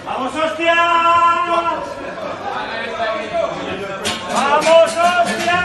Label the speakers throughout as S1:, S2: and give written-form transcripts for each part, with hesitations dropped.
S1: ¡Vamos, hostia! ¡Vamos, hostia!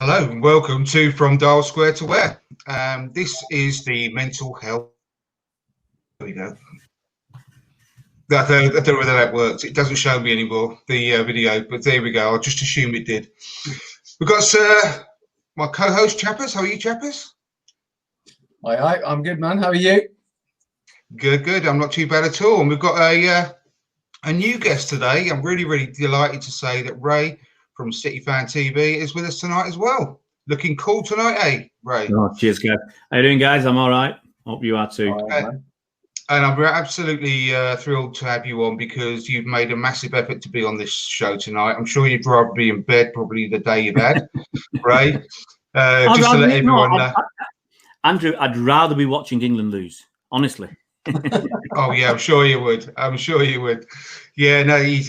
S2: Hello and welcome to From Dial Square to Where. This is the mental health. There we go. I don't know whether that works. It doesn't show me anymore, the video, but there we go. I'll just assume it did. We've got my co-host Chappers. How are you, Chappers?
S3: Hi, I'm good, man. How are you?
S2: Good. I'm not too bad at all. And we've got a new guest today. I'm really delighted to say that Ray from City Fan TV is with us tonight as well. Looking cool tonight, eh, Ray?
S4: Oh, cheers, guys. How you doing, guys? I'm all right. Hope you are too.
S2: And I'm absolutely thrilled to have you on because you've made a massive effort to be on this show tonight. I'm sure you'd rather be in bed probably the day you've had, Ray. Just to let everyone know.
S4: Andrew, I'd rather be watching England lose, honestly.
S2: Oh yeah, I'm sure you would. Yeah, no, he's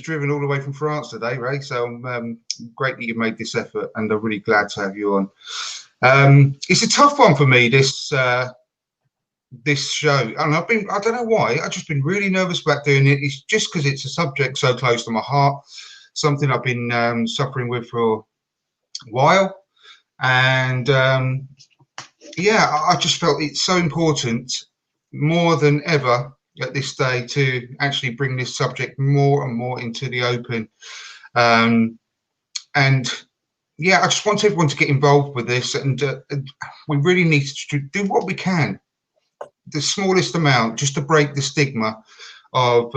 S2: driven all the way from France today, Ray. So I'm great that you made this effort, and I'm really glad to have you on. It's a tough one for me, this show, and I don't know why. I've just been really nervous about doing it. It's just because it's a subject so close to my heart, something I've been suffering with for a while, and yeah, I just felt it's so important, more than ever at this day, to actually bring this subject more and more into the open. And yeah, I just want everyone to get involved with this, and we really need to do what we can, the smallest amount, just to break the stigma of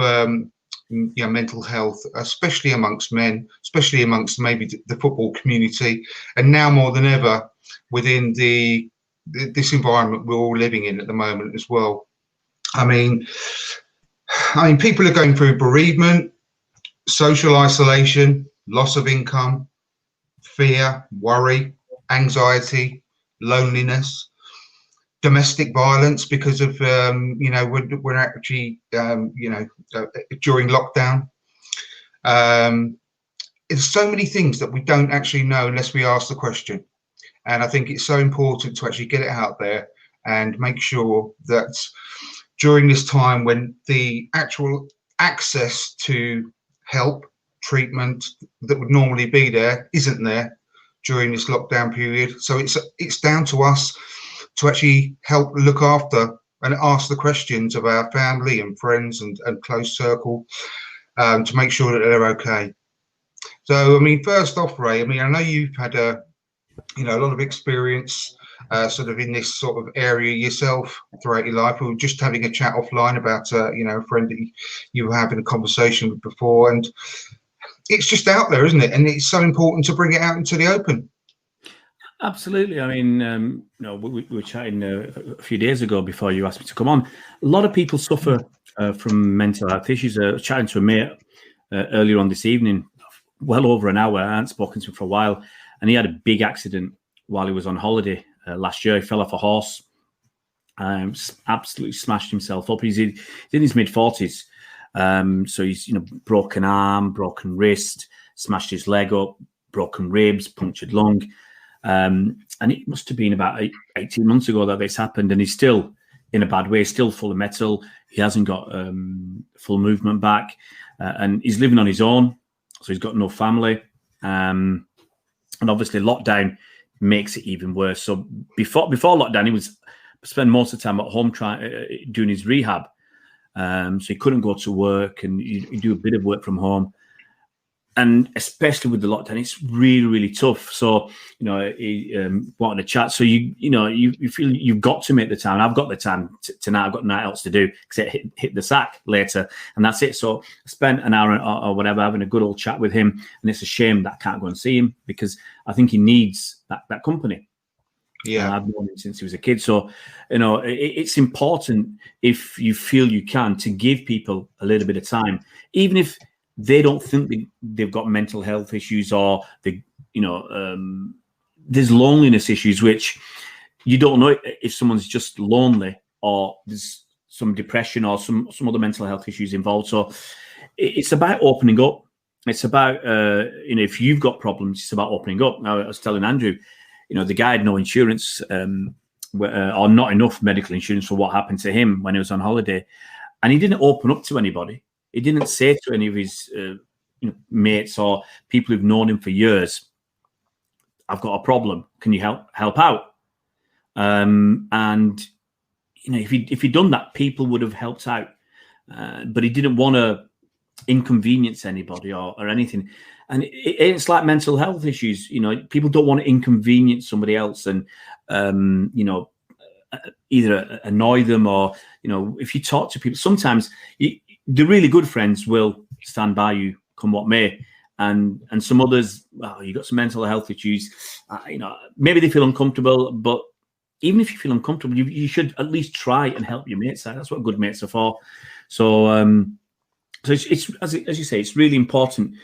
S2: mental health, especially amongst men, especially amongst maybe the football community, and now more than ever within this environment we're all living in at the moment as well. I mean, people are going through bereavement, social isolation, loss of income, fear, worry, anxiety, loneliness, domestic violence because of we're actually during lockdown. There's so many things that we don't actually know unless we ask the question, and I think it's so important to actually get it out there and make sure that during this time when the actual access to help, treatment that would normally be there isn't there during this lockdown period. So it's down to us to actually help look after and ask the questions of our family and friends and close circle to make sure that they're okay. So, I mean, first off, Ray, I mean, I know you've had a lot of experience sort of in this sort of area yourself throughout your life. We were just having a chat offline about a friend that you were having a conversation with before, and it's just out there, isn't it? And it's so important to bring it out into the open.
S4: Absolutely. I mean, we were chatting a few days ago before you asked me to come on. A lot of people suffer from mental health issues. I was chatting to a mate earlier on this evening, well over an hour. I hadn't spoken to him for a while, and he had a big accident while he was on holiday last year. He fell off a horse, absolutely smashed himself up. He's in his mid-40s. So he's, broken arm, broken wrist, smashed his leg up, broken ribs, punctured lung. And it must have been about 18 months ago that this happened, and he's still in a bad way, still full of metal. He hasn't got full movement back, and he's living on his own, so he's got no family. And obviously lockdown makes it even worse. So before lockdown, he was spend most of the time at home doing his rehab. So he couldn't go to work, and he do a bit of work from home. and especially with the lockdown, it's really, really tough. So, you know, wanting to chat. So you feel you've got to make the time. I've got the time tonight. I've got nothing else to do except hit the sack later, and that's it. So I spent an hour or whatever having a good old chat with him, and it's a shame that I can't go and see him because I think he needs that company.
S2: Yeah,
S4: I've known him since he was a kid. So, you know, it's important if you feel you can to give people a little bit of time, even if they don't think they've got mental health issues or there's loneliness issues, which you don't know if someone's just lonely or there's some depression or some other mental health issues involved. So it's about opening up. It's about, if you've got problems, it's about opening up. Now, I was telling Andrew, the guy had no insurance or not enough medical insurance for what happened to him when he was on holiday. And he didn't open up to anybody. He didn't say to any of his mates or people who've known him for years, I've got a problem. Can you help out? And if he'd done that, people would have helped out. But he didn't want to inconvenience anybody or anything. And it's like mental health issues. People don't want to inconvenience somebody else and either annoy them or if you talk to people, sometimes the really good friends will stand by you come what may, and some others, you got some mental health issues, maybe they feel uncomfortable, but even if you feel uncomfortable, you should at least try and help your mates out. That's what good mates are for. So it's as you say, it's really important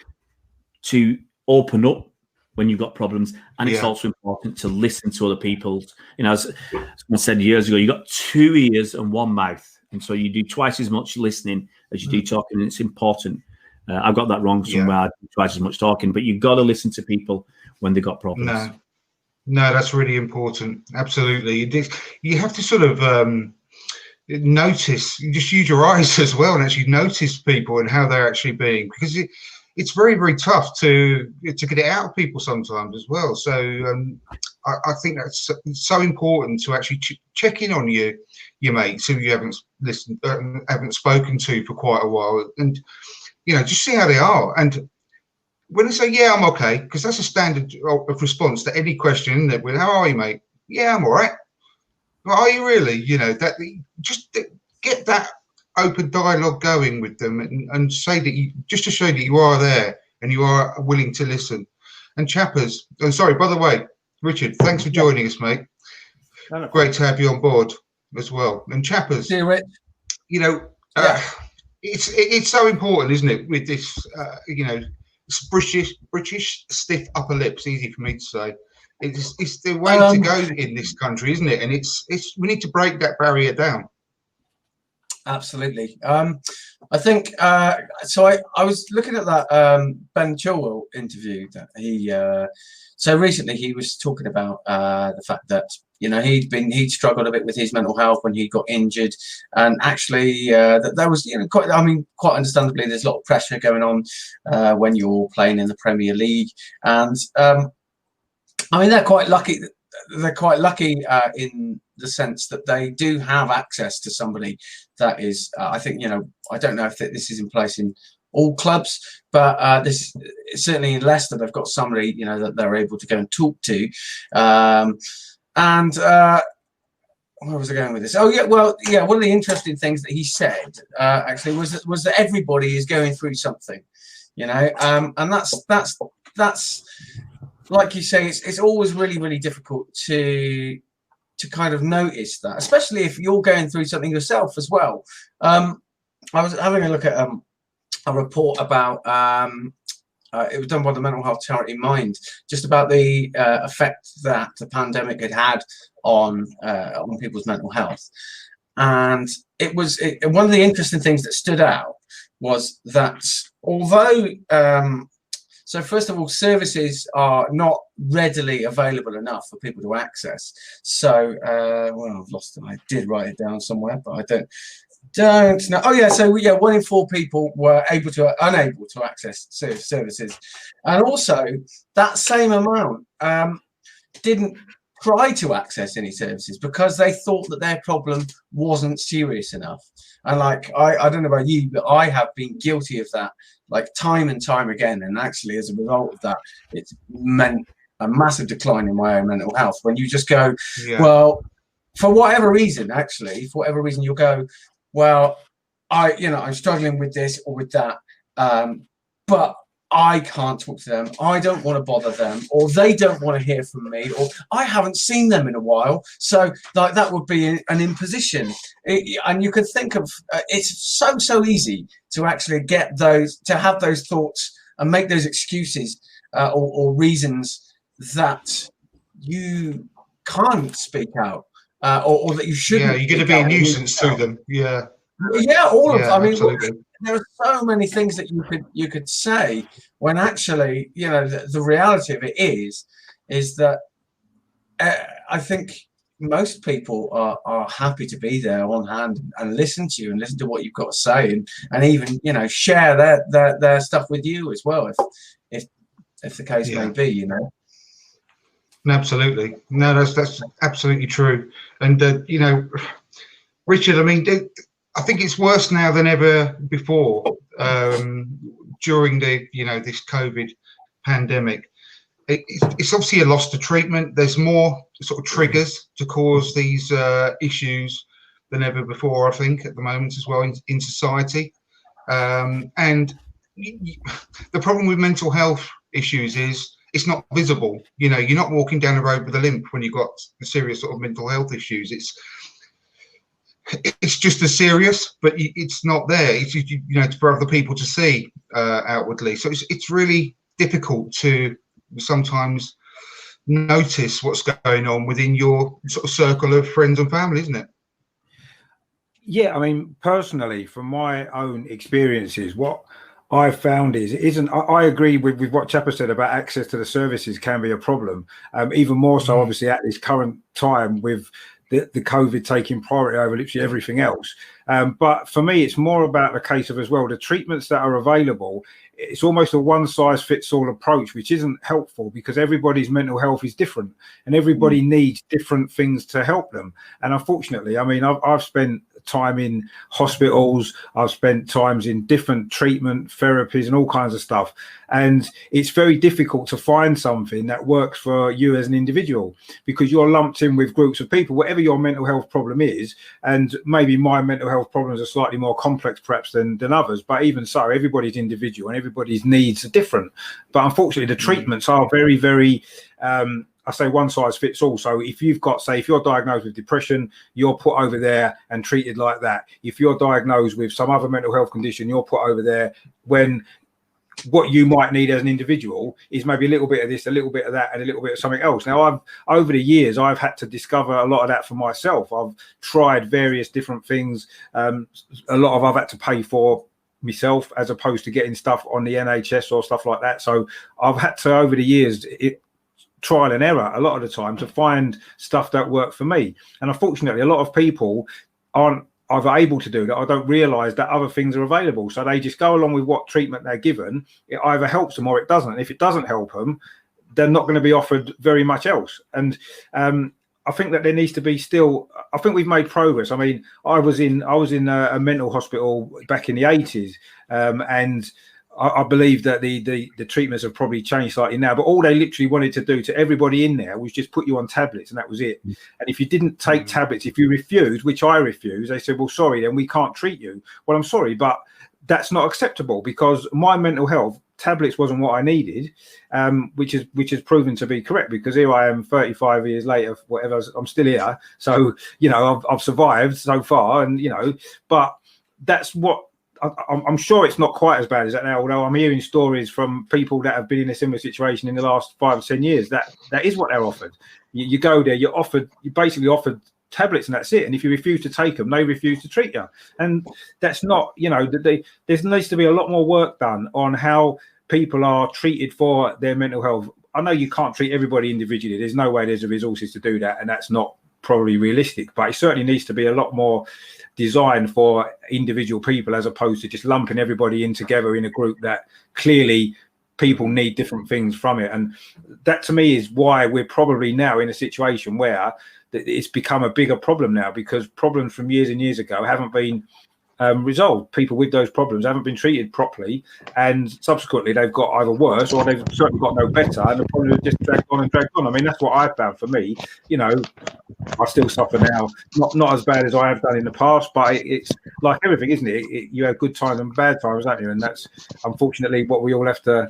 S4: to open up when you've got problems, and it's also important to listen to other people. As someone said years ago, you got 2 ears and 1 mouth. And so you do twice as much listening as you do talking, and it's important. I've got that wrong somewhere. I do twice as much talking, but you've got to listen to people when they've got problems.
S2: No, that's really important. Absolutely. You have to sort of notice, just use your eyes as well and actually notice people and how they're actually being, because it's very, very tough to get it out of people sometimes as well. So I think that's so important to actually check in on your mates who you haven't spoken to for quite a while, and just see how they are. And when they say, yeah, I'm okay, because that's a standard of response to any question, that with, how are you, mate? Yeah, I'm all right. Well, are you really? That just get that open dialogue going with them and say that just to show that you are there and you are willing to listen. And Chappers, sorry, by the way, Richard, thanks for joining us, mate. Great to have you on board as well. And Chappers, it's so important, isn't it, with this, it's British stiff upper lips, easy for me to say. It's the way to go in this country, isn't it? And we need to break that barrier down.
S3: Absolutely. I think so. I was looking at that Ben Chilwell interview that he. So recently he was talking about the fact that he'd struggled a bit with his mental health when he got injured, and actually that there was quite understandably there's a lot of pressure going on when you're playing in the Premier League, and they're quite lucky. They're quite lucky in the sense that they do have access to somebody that is, I think, I don't know if this is in place in all clubs, but this certainly in Leicester, they've got somebody, that they're able to go and talk to. And where was I going with this? Oh, yeah, well, yeah, one of the interesting things that he said actually was that everybody is going through something, and that's like you say, it's always really, really difficult to kind of notice that, especially if you're going through something yourself as well. I was having a look at a report about it was done by the mental health charity Mind, just about the effect that the pandemic had on people's mental health. And one of the interesting things that stood out was that although so first of all, services are not readily available enough for people to access. So, I've lost it. I did write it down somewhere, but I don't know. Oh yeah, so 1 in 4 people were unable to access services, and also that same amount didn't try to access any services because they thought that their problem wasn't serious enough. And I don't know about you, but I have been guilty of that like time and time again. And actually, as a result of that, it's meant a massive decline in my own mental health. When you just go,
S2: Yeah.
S3: well, for whatever reason, you'll go, well, I'm struggling with this or with that, but I can't talk to them. I don't want to bother them, or they don't want to hear from me, or I haven't seen them in a while. So like that would be an imposition. And you could think of, it's so easy to actually have those thoughts and make those excuses or reasons that you can't speak out or that you shouldn't.
S2: Yeah, you're going to be a nuisance to them. Yeah.
S3: Yeah, I mean,
S2: absolutely.
S3: there are so many things that you could say when actually, the reality of it is that I think most people are happy to be there on hand and listen to you and listen to what you've got to say and even share their stuff with you as well if the case may be.
S2: Absolutely. No, that's absolutely true. And Richard, I mean, I think it's worse now than ever before during this COVID pandemic. It's obviously a loss to treatment. There's more sort of triggers to cause these issues than ever before, I think, at the moment as well in society. And the problem with mental health issues is it's not visible. You're not walking down the road with a limp when you've got serious sort of mental health issues. It's just as serious, but it's not there. It's for other people to see outwardly. So it's really difficult to sometimes notice what's going on within your sort of circle of friends and family, isn't it?
S5: Yeah, I mean, personally, from my own experiences, what I've found I agree with what Chapper said about access to the services can be a problem. Even more so, obviously, at this current time with the COVID taking priority over literally everything else. But for me, it's more about the case of as well, the treatments that are available. It's almost a one size fits all approach, which isn't helpful because everybody's mental health is different and everybody needs different things to help them. And unfortunately, I mean, I've spent time in hospitals, I've spent times in different treatment therapies and all kinds of stuff. And it's very difficult to find something that works for you as an individual because you're lumped in with groups of people, whatever your mental health problem is. And maybe my mental health problems are slightly more complex perhaps than others, but even so, everybody's individual and everybody's needs are different. But unfortunately, the treatments are very, very I say one size fits all. So if you've got, if you're diagnosed with depression, you're put over there and treated like that. If you're diagnosed with some other mental health condition, you're put over there, when what you might need as an individual is maybe a little bit of this, a little bit of that, and a little bit of something else. Now, over the years, I've had to discover a lot of that for myself. I've tried various different things. A lot of I've had to pay for myself as opposed to getting stuff on the NHS or stuff like that. So I've had to, over the years, trial and error a lot of the time to find stuff that worked for me. And unfortunately, a lot of people aren't either able to do that or don't realize that other things are available. So they just go along with what treatment they're given. It either helps them or it doesn't. And if it doesn't help them, they're not going to be offered very much else. And I think that there needs to be still, I think we've made progress. I mean, I was in a mental hospital back in the 80s, and I believe that the treatments have probably changed slightly now, but all they literally wanted to do to everybody in there was just put you on tablets, and that was it. And if you didn't take tablets, if you refused, which I refused, they said, well, sorry, then we can't treat you. Well, I'm sorry, but that's not acceptable because my mental health, tablets wasn't what I needed, which has proven to be correct because here I am 35 years later, whatever, I'm still here. So, I've survived so far, and, but that's what, I'm sure it's not quite as bad as that now, although I'm hearing stories from people that have been in a similar situation in the last 5 or 10 years. That is what they're offered. You go there, you're basically offered tablets and that's it. And if you refuse to take them, they refuse to treat you. And that's not, there needs to be a lot more work done on how people are treated for their mental health. I know you can't treat everybody individually. There's no way there's the resources to do that. And that's not probably realistic, but it certainly needs to be a lot more designed for individual people as opposed to just lumping everybody in together in a group that clearly people need different things from it. And that to me is why we're probably now in a situation where it's become a bigger problem now, because problems from years and years ago haven't been resolved. People with those problems haven't been treated properly, and subsequently they've got either worse or they've certainly got no better, and the problem has just dragged on and dragged on. I mean, that's what I've found for me. You know, I still suffer now, not as bad as I have done in the past, but it's like everything, isn't it? You have good times and bad times, don't you? And that's unfortunately what we all have to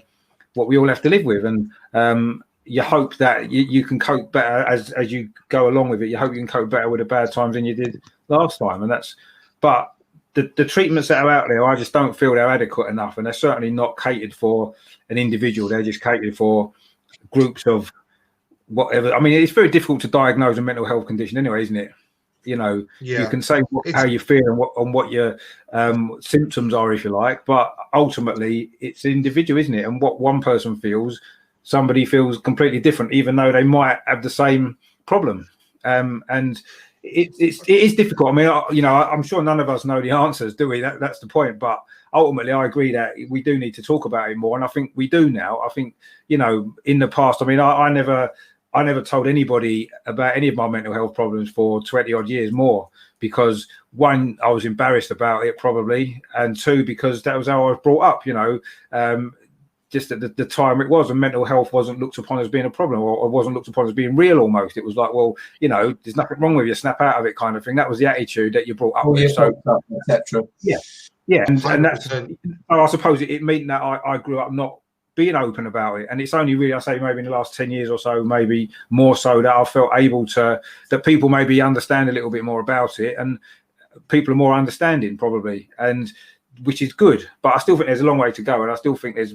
S5: live with. And you hope that you can cope better as you go along with it. You hope you can cope better with the bad times than you did last time. And but the treatments that are out there, I just don't feel they're adequate enough, and they're certainly not catered for an individual. They're just catered for groups of whatever. I mean, it's very difficult to diagnose a mental health condition anyway, isn't it? You know, you can say how you feel and what your symptoms are, if you like, but ultimately it's individual, isn't it? And what one person feels, somebody feels completely different, even though they might have the same problem. And it is difficult. I mean, you know, I'm sure none of us know the answers, do we? That's the point. But ultimately, I agree that we do need to talk about it more, and I think we do now. I think, you know, in the past, I mean, I never told anybody about any of my mental health problems for 20 odd years more, because one, I was embarrassed about it probably, and two, because that was how I was brought up, you know, just at the time it was, and mental health wasn't looked upon as being a problem, or wasn't looked upon as being real almost. It was like, well, you know, there's nothing wrong with you, snap out of it kind of thing. That was the attitude that you brought up with. So,
S3: etc.
S5: Yeah. And that's, I suppose it meant that I grew up not being open about it, and it's only really, I say, maybe in the last 10 years or so, maybe more so, that I felt able to, that people maybe understand a little bit more about it, and people are more understanding probably, and which is good. But I still think there's a long way to go, and I still think there's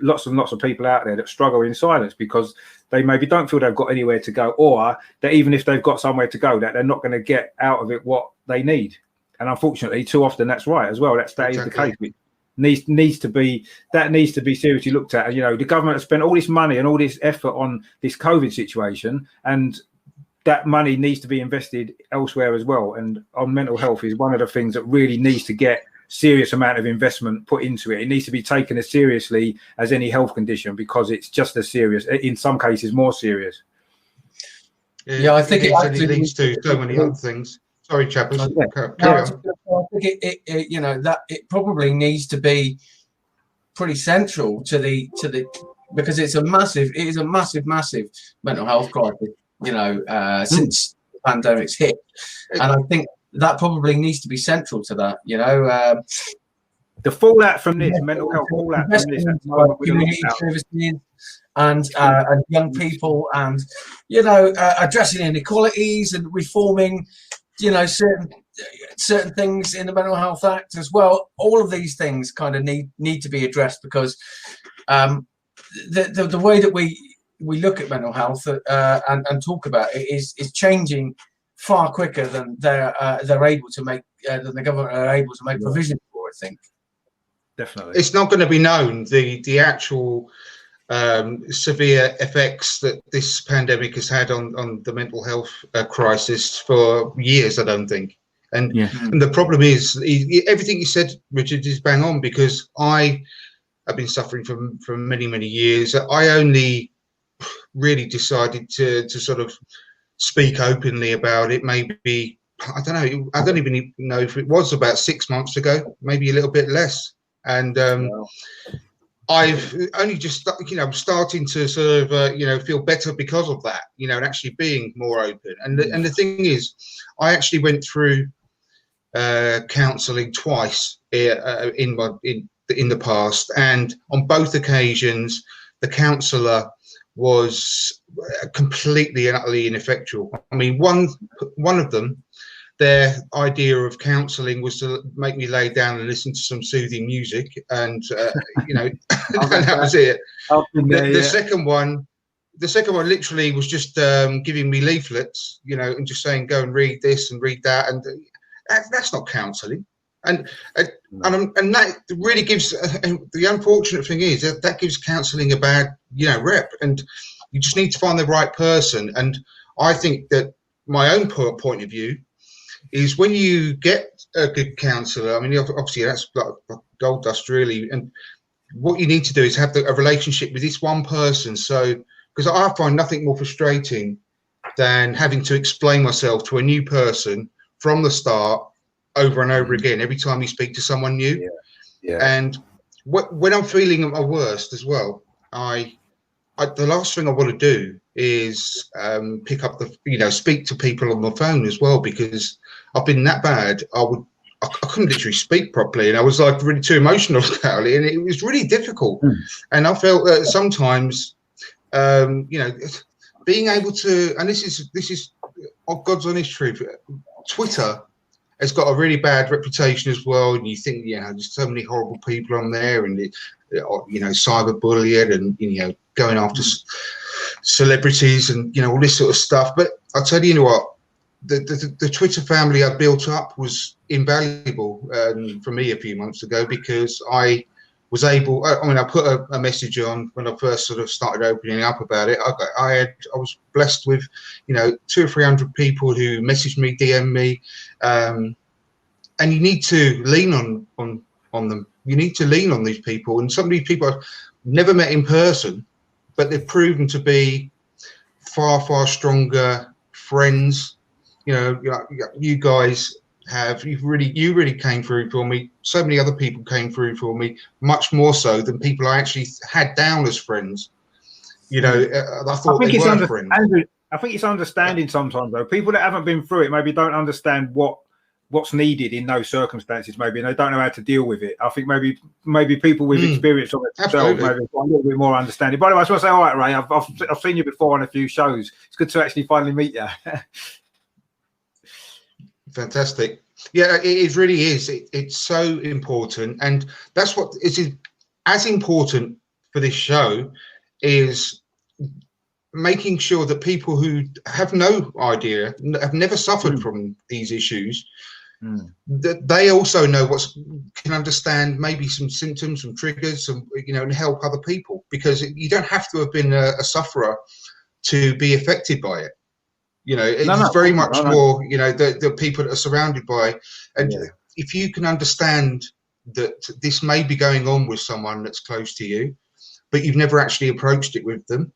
S5: lots and lots of people out there that struggle in silence because they maybe don't feel they've got anywhere to go, or that even if they've got somewhere to go, that they're not going to get out of it what they need. And unfortunately, too often that's right as well. That is the case. Needs to be seriously looked at. And, you know, the government has spent all this money and all this effort on this COVID situation, and that money needs to be invested elsewhere as well. And on mental health is one of the things that really needs to get serious amount of investment put into it. It needs to be taken as seriously as any health condition, because it's just as serious, in some cases more serious.
S2: Yeah, I think it leads to so many other things. Sorry, Chappers.
S3: I think it you know, that it probably needs to be pretty central to the because it is a massive mental health crisis, you know, since the pandemic's hit, and I think that probably needs to be central to that, you know.
S5: The fallout from this, mental health fallout from this,
S3: community services and young people, and, you know, addressing inequalities and reforming, you know, certain things in the Mental Health Act as well. All of these things kind of need to be addressed, because the way that we look at mental health and talk about it is changing far quicker than they're able to make, than the government are able to make provision for, I think.
S5: Definitely.
S2: It's not going to be known, the actual severe effects that this pandemic has had on the mental health crisis for years, I don't think. And, and the problem is, everything you said, Richard, is bang on, because I have been suffering for many, many years. I only really decided to sort of speak openly about it, maybe, I don't know, I don't even know if it was about 6 months ago, maybe a little bit less. And I've only just, you know, starting to sort of, you know, feel better because of that, you know, and actually being more open. And the thing is, I actually went through counselling twice in the past, and on both occasions, the counsellor was completely and utterly ineffectual. I mean, one of them, their idea of counselling was to make me lay down and listen to some soothing music, and you know, and that was it. The second one literally was just giving me leaflets, you know, and just saying, go and read this and read that, and that's not counselling. And that really gives, the unfortunate thing is that gives counselling a bad, you know, rep, and you just need to find the right person. And I think that my own point of view is, when you get a good counsellor, I mean, obviously that's like gold dust really, and what you need to do is have a relationship with this one person. So, because I find nothing more frustrating than having to explain myself to a new person from the start, over and over again every time you speak to someone new. And when I'm feeling at my worst as well, the last thing I want to do is pick up speak to people on the phone as well, because I've been that bad. I couldn't literally speak properly, and I was like really too emotional about it, and it was really difficult. And I felt that sometimes, being able to, and this is God's honest truth, Twitter has got a really bad reputation as well, and you think, there's so many horrible people on there, and cyberbullying, and going after celebrities, and all this sort of stuff. But I'll tell you what, the Twitter family I built up was invaluable for me a few months ago, because I was able. I put a message on when I first sort of started opening up about it. I was blessed with 200 or 300 people who messaged me, DM me, and you need to lean on them. You need to lean on these people, and some of these people I've never met in person, but they've proven to be far stronger friends. You guys you really came through for me. So many other people came through for me, much more so than people I actually had down as friends. I thought they were friends.
S5: Andrew, I think it's understanding sometimes, though. People that haven't been through it maybe don't understand what's needed in those circumstances, maybe, and they don't know how to deal with it. I think maybe people with experience of it themselves maybe got a little bit more understanding. By the way, I just want to say, all right, Ray, I've seen you before on a few shows. It's good to actually finally meet you.
S2: Fantastic. Yeah, it really is. It's so important, and that's what is as important for this show, is making sure that people who have no idea, have never suffered from these issues, that they also can understand maybe some symptoms, some triggers, and help other people, because you don't have to have been a sufferer to be affected by it. It's very much more, the people that are surrounded by, and if you can understand that this may be going on with someone that's close to you, but you've never actually approached it with them,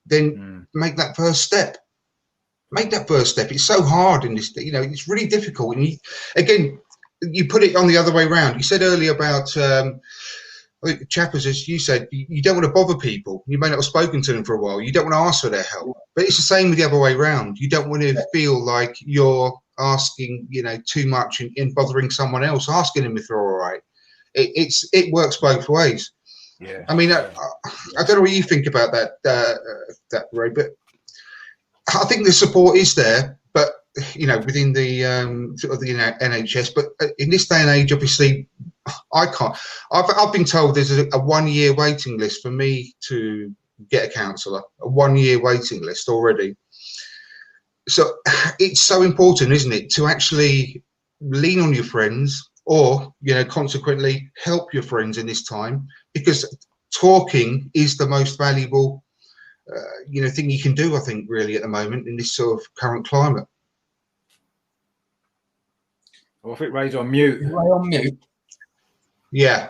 S2: then make that first step. It's so hard in this, it's really difficult. And you put it on the other way around. You said earlier about, Chappers, as you said, you don't want to bother people. You may not have spoken to them for a while. You don't want to ask for their help. But it's the same with the other way around. You don't want to feel like you're asking, too much and bothering someone else, asking them if they're all right. It works both ways. Yeah. I mean, I don't know what you think about that, Ray, but I think the support is there, but within the sort of the NHS. But in this day and age, obviously, I can't. I've been told there's a 1 year waiting list for me to get a counsellor. A 1 year waiting list already. So it's so important, isn't it, to actually lean on your friends, or consequently help your friends in this time, because talking is the most valuable thing you can do, I think, really, at the moment in this sort of current climate.
S5: I think Ray's on mute.
S3: Ray on mute.
S2: Yeah,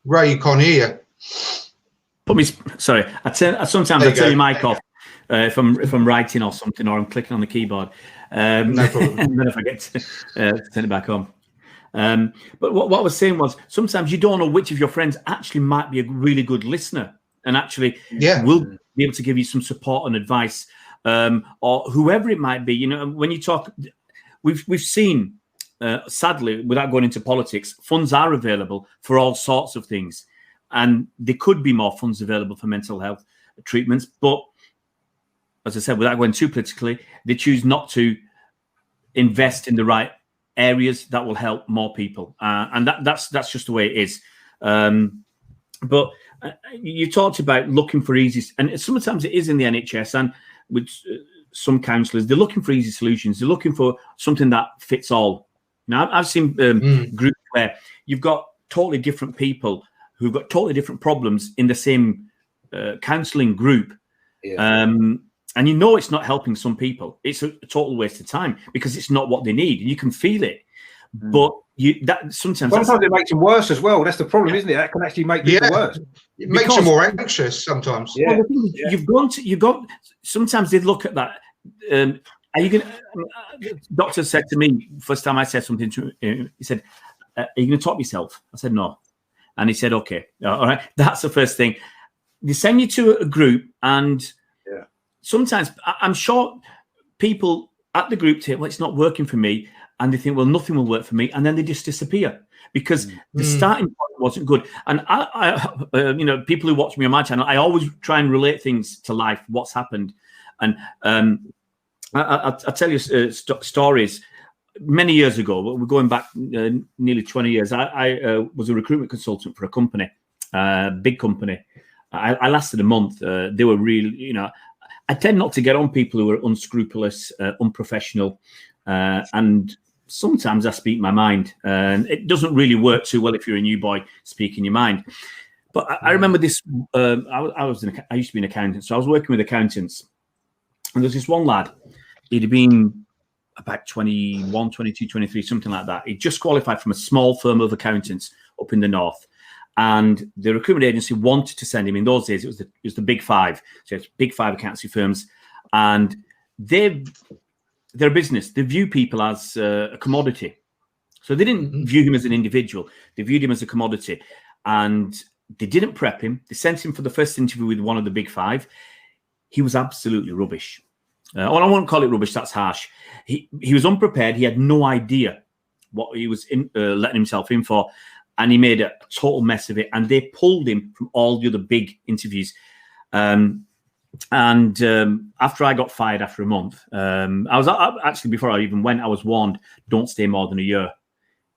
S2: Ray, you can't hear.
S4: Sorry. Sometimes I turn your mic off if I'm writing or something, or I'm clicking on the keyboard.
S2: No problem.
S4: And then I forget to turn it back on. But what I was saying was, sometimes you don't know which of your friends actually might be a really good listener, and actually will be able to give you some support and advice, or whoever it might be. When you talk, we've seen. Sadly, without going into politics, funds are available for all sorts of things, and there could be more funds available for mental health treatments. But as I said, without going too politically, they choose not to invest in the right areas that will help more people, and that's just the way it is. But you talked about looking for easy, and sometimes it is in the NHS and with some counsellors. They're looking for easy solutions. They're looking for something that fits all. Now, I've seen groups where you've got totally different people who've got totally different problems in the same counselling group. And it's not helping some people. It's a total waste of time, because it's not what they need. And you can feel it. But sometimes
S5: it makes them worse as well. That's the problem, isn't it? That can actually make people worse.
S2: It makes you more anxious sometimes.
S4: Well, the thing is, you've got sometimes they look at that. are you going to, doctor said to me, first time I said something to him, he said, are you going to top yourself? I said, no. And he said, okay, all right. That's the first thing. They send you to a group, and sometimes I'm sure people at the group say, well, it's not working for me. And they think, well, nothing will work for me. And then they just disappear because the starting point wasn't good. And I people who watch me on my channel, I always try and relate things to life, what's happened. And I'll tell you stories. Many years ago, we're going back nearly 20 years. I was a recruitment consultant for a company, big company. I lasted a month. They were really, I tend not to get on people who are unscrupulous, unprofessional, and sometimes I speak my mind. And it doesn't really work too well if you're a new boy speaking your mind. But I remember this. I used to be an accountant, so I was working with accountants, and there's this one lad. He'd been about 21, 22, 23, something like that. He just qualified from a small firm of accountants up in the north. And the recruitment agency wanted to send him. In those days, it was the big five. So it's big five accountancy firms. And they're a business. They view people as a commodity. So they didn't view him as an individual. They viewed him as a commodity. And they didn't prep him. They sent him for the first interview with one of the big five. He was absolutely rubbish. I won't call it rubbish. That's harsh. He was unprepared. He had no idea what he was letting himself in for. And he made a total mess of it. And they pulled him from all the other big interviews. After I got fired after a month, I was actually, before I even went, I was warned, don't stay more than a year.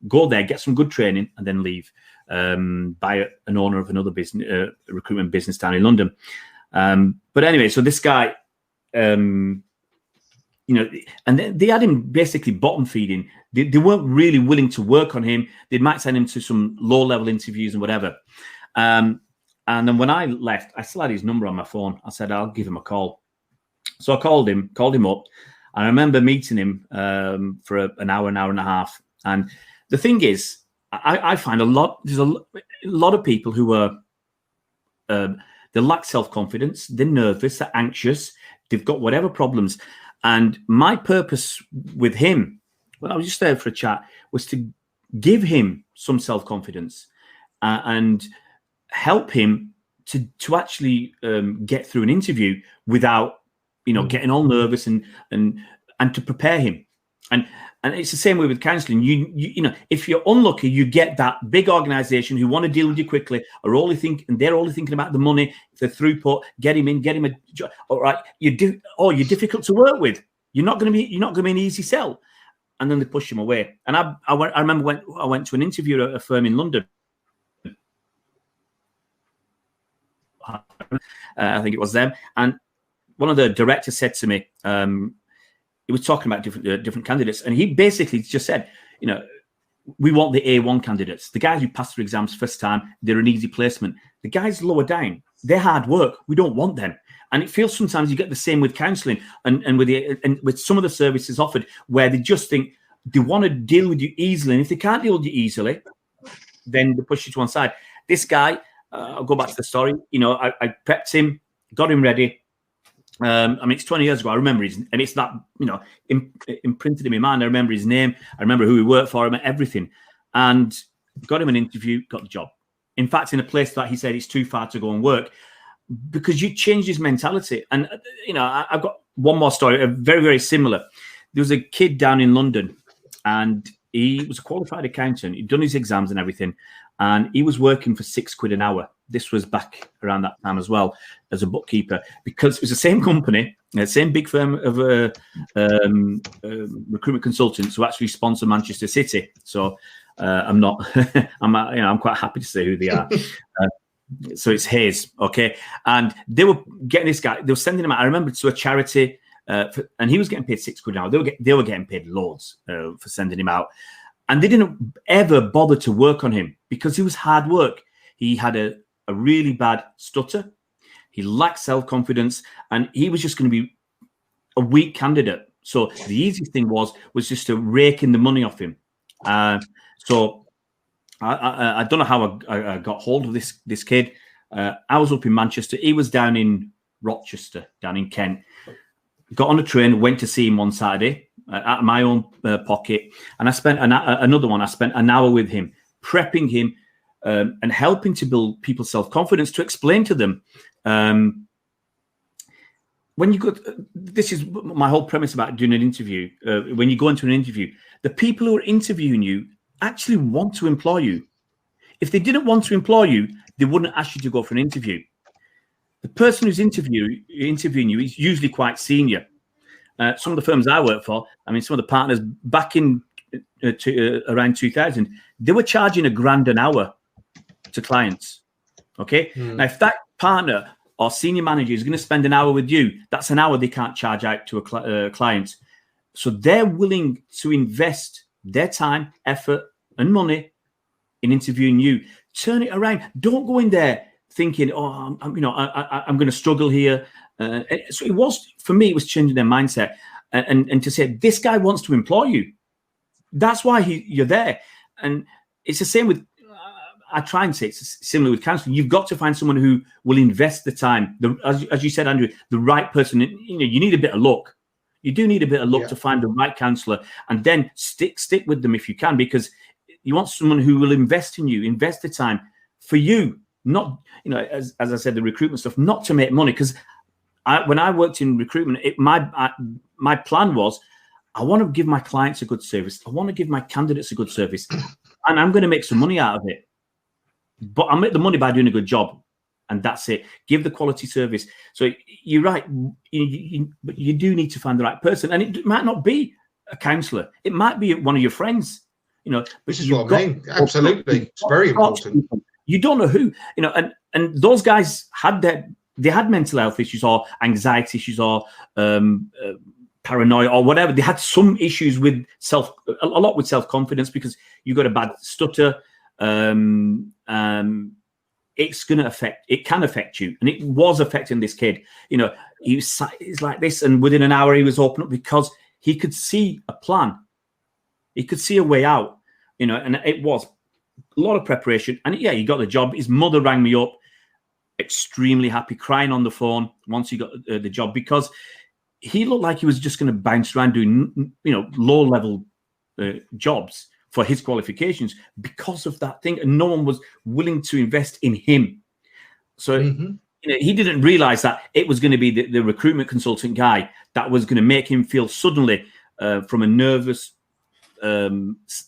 S4: Go there, get some good training, and then leave. By an owner of another business, recruitment business down in London. But anyway, so this guy, and they had him basically bottom feeding. They weren't really willing to work on him. They might send him to some low-level interviews and whatever. And then when I left, I still had his number on my phone. I said, I'll give him a call. So I called him up. I remember meeting him for an hour and a half. And the thing is, I find there's a lot of people who are, they lack self-confidence. They're nervous, they're anxious. They've got whatever problems. And my purpose with him, well, I was just there for a chat, was to give him some self-confidence and help him to actually get through an interview without, getting all nervous and to prepare him. And it's the same way with counselling. You know, if you're unlucky, you get that big organisation who want to deal with you quickly, they're only thinking about the money, the throughput, get him a job. All right, you're difficult to work with. You're not going to be an easy sell. And then they push him away. And I remember when I went to an interview at a firm in London. I think it was them, and one of the directors said to me, he was talking about different candidates, and he basically just said, we want the A1 candidates, the guys who pass through exams first time, they're an easy placement. The guys lower down, they're hard work. We don't want them. And it feels sometimes you get the same with counselling and with some of the services offered, where they just think they want to deal with you easily, and if they can't deal with you easily, then they push you to one side. This guy, I'll go back to the story. I prepped him, got him ready. It's 20 years ago. I remember and it's that, imprinted in my mind. I remember his name. I remember who he worked for, him, everything. And got him an interview, got the job. In fact, in a place that he said it's too far to go and work, because you changed his mentality. And, I've got one more story, very, very similar. There was a kid down in London, and he was a qualified accountant. He'd done his exams and everything, and he was working for £6 an hour. This was back around that time as well, as a bookkeeper, because it was the same company, the same big firm of recruitment consultants who actually sponsor Manchester City. So I'm quite happy to say who they are. So it's Hayes, okay? And they were getting this guy, they were sending him out, I remember, to a charity, and he was getting paid £6 an hour. They were getting paid loads for sending him out. And they didn't ever bother to work on him because he was hard work. He had a really bad stutter. He lacked self-confidence, and he was just going to be a weak candidate. So the easiest thing was just to rake in the money off him. So I don't know how I got hold of this kid. I was up in Manchester. He was down in Rochester, down in Kent. got on a train, went to see him one Saturday out of my own pocket, and I spent another one. I spent an hour with him, prepping him and helping to build people's self-confidence, to explain to them. When you go, this is my whole premise about doing an interview. When you go into an interview, the people who are interviewing you actually want to employ you. If they didn't want to employ you, they wouldn't ask you to go for an interview. The person who's interviewing you is usually quite senior. Some of the firms I work for, I mean, some of the partners back in around 2000, they were charging $1,000 an hour to clients. Okay. Now, if that partner or senior manager is going to spend an hour with you, that's an hour they can't charge out to a client. So they're willing to invest their time, effort, and money in interviewing you. Turn it around. Don't go in there thinking, "Oh, I'm going to struggle here." So it was, for me, it was changing their mindset and to say, this guy wants to employ you. That's why you're there. And it's the same with. I try and say it's similar with counselling. You've got to find someone who will invest the time. As you said, Andrew, the right person. You need a bit of luck. You do need a bit of luck to find the right counsellor, and then stick with them if you can, because you want someone who will invest in you, invest the time for you. Not, as I said, the recruitment stuff, not to make money. Because when I worked in recruitment, my plan was, I want to give my clients a good service. I want to give my candidates a good service, and I'm going to make some money out of it. But I make the money by doing a good job, and that's it. Give the quality service. So you're right, but you do need to find the right person, and it might not be a counsellor. It might be one of your friends.
S2: This is what I mean. Absolutely, it's very important.
S4: You don't know who. And those guys had mental health issues or anxiety issues or paranoia or whatever. They had some issues with a lot with self-confidence, because you got a bad stutter. It's it can affect you, and it was affecting this kid. He's like this, and within an hour he was open up, because he could see a plan, he could see a way out, and it was a lot of preparation. And he got the job. His mother rang me up, extremely happy, crying on the phone once he got the job, because he looked like he was just going to bounce around doing low level jobs for his qualifications because of that thing, and no one was willing to invest in him. So he didn't realize that it was going to be the recruitment consultant guy that was going to make him feel suddenly from a nervous,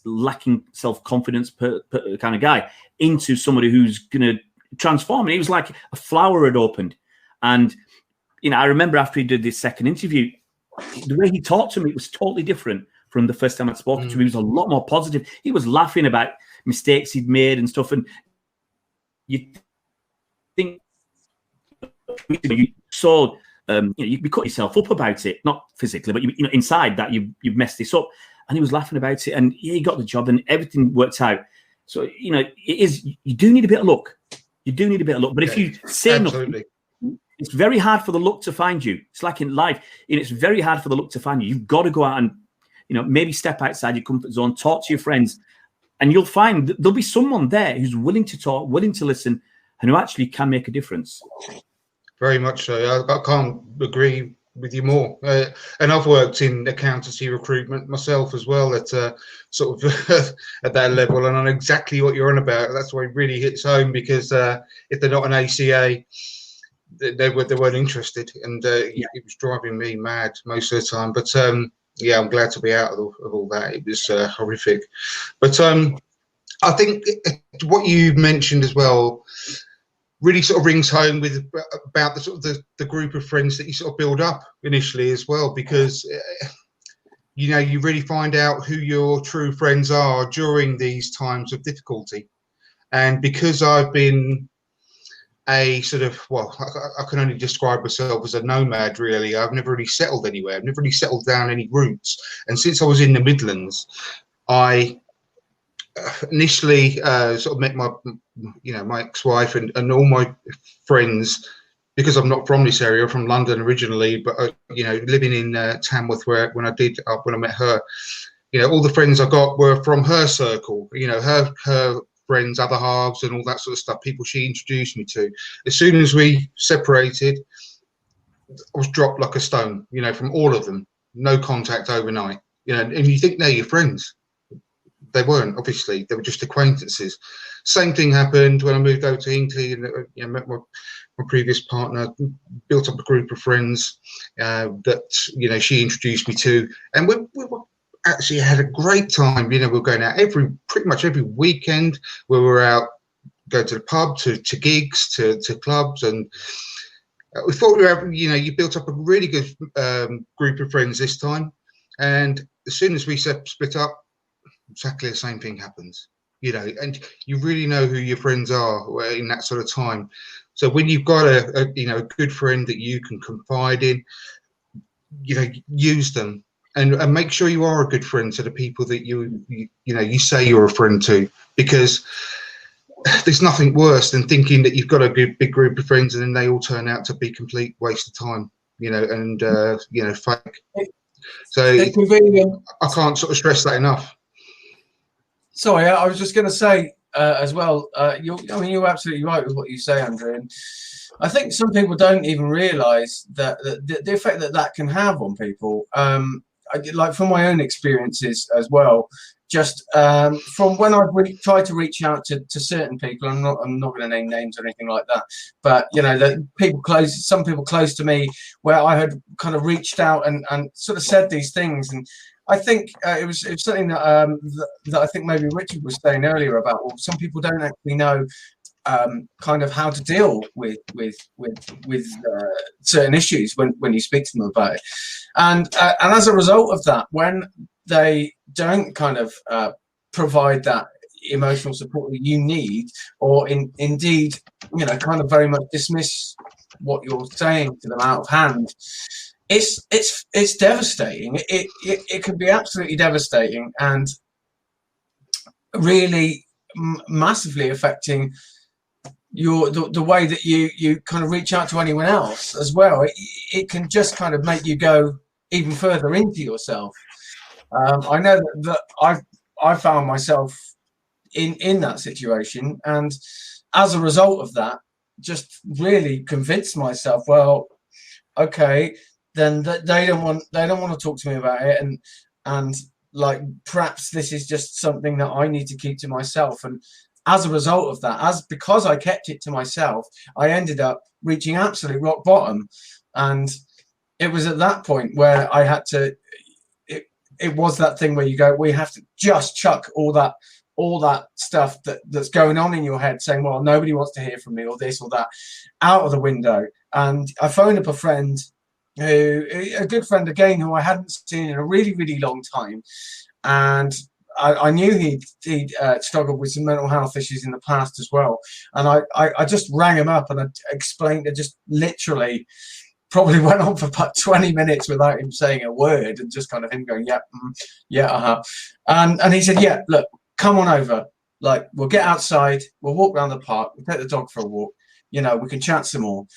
S4: lacking self-confidence kind of guy into somebody who's going to transform. And he was like a flower had opened. And I remember after he did this second interview, the way he talked to me was totally different from the first time I'd spoken to him. He was a lot more positive. He was laughing about mistakes he'd made and stuff. And you think, you saw, you cut yourself up about it, not physically, but inside that you've messed this up. And he was laughing about it, and he got the job, and everything worked out. So it is. You do need a bit of luck. You do need a bit of luck. But if you say nothing, it's very hard for the luck to find you. It's like in life, it's very hard for the luck to find you. You've got to go out and maybe step outside your comfort zone, talk to your friends, and you'll find that there'll be someone there who's willing to talk, willing to listen, and who actually can make a difference. Very much so. I can't agree with you more. And I've worked in accountancy recruitment myself as well at sort of at that level, and I know exactly what you're on about. That's why it really hits home, because if they're not an ACA, they weren't interested, and it was driving me mad most of the time. But I'm glad to be out of all that. It was horrific. But I think what you mentioned as well really sort of rings home about the sort of the group of friends that you sort of build up initially as well, because you really find out who your true friends are during these times of difficulty. And because I've been a sort of, I can only describe myself as a nomad, really. I've never really settled anywhere. I've never really settled down any roots. And since I was in the Midlands, I initially sort of met my ex-wife and all my friends, because I'm not from this area. I'm from London originally, but living in Tamworth, when I met her, all the friends I got were from her circle. Her friends, other halves, and all that sort of stuff. People she introduced me to. As soon as we separated,
S2: I was dropped like a stone, you know, from all of them. No contact overnight, you know, and you think they're your friends. They weren't, obviously. They were just acquaintances. Same thing happened when I moved over to Hinkley and you know, met my previous partner, built up a group of friends that, you know, she introduced me to. And we were actually had a great time. You know, we were going out pretty much every weekend. We were out, go to the pub, to gigs, to clubs. And we thought we were, you know, you built up a really good group of friends this time. And as soon as we split up, exactly the same thing happens, you know, and you really know who your friends are in that sort of time. So when you've got a you know, a good friend that you can confide in, you know, use them and make sure you are a good friend to the people that you know, you say you're a friend to, because there's nothing worse than thinking that you've got a good big group of friends and then they all turn out to be complete waste of time, you know, and you know, fake. So I can't sort of stress that enough.
S3: Sorry, I was just going to say as well. You're absolutely right with what you say, Andrew. And I think some people don't even realise that the effect that can have on people. Like from my own experiences as well. Just from when I've really tried to reach out to certain people. I'm not going to name names or anything like that. But you know, some people close to me, where I had kind of reached out and sort of said these things. And I think it was something that I think maybe Richard was saying earlier about. Well, some people don't actually know kind of how to deal with certain issues when you speak to them about it, and as a result of that, when they don't kind of provide that emotional support that you need, or indeed, you know, kind of very much dismiss what you're saying to them out of hand. It's devastating. It can be absolutely devastating and really massively affecting the way that you kind of reach out to anyone else as well. It can just kind of make you go even further into yourself. I know that I found myself in that situation, and as a result of that, just really convinced myself, well, okay, then they don't want to talk to me about it, and like perhaps this is just something that I need to keep to myself. And as a result of that, because I kept it to myself, I ended up reaching absolute rock bottom. And it was at that point where I had to, it was that thing where you go, we have to just chuck all that stuff that's going on in your head, saying, well, nobody wants to hear from me, or this or that, out of the window. And I phoned up a friend, a good friend again, who I hadn't seen in a really, really long time. And I knew he'd struggled with some mental health issues in the past as well. And I just rang him up and I explained it, just literally probably went on for about 20 minutes without him saying a word, and just kind of him going, yeah, and he said, yeah, look, come on over. Like, we'll get outside, we'll walk around the park, we'll take the dog for a walk, you know, we can chat some more.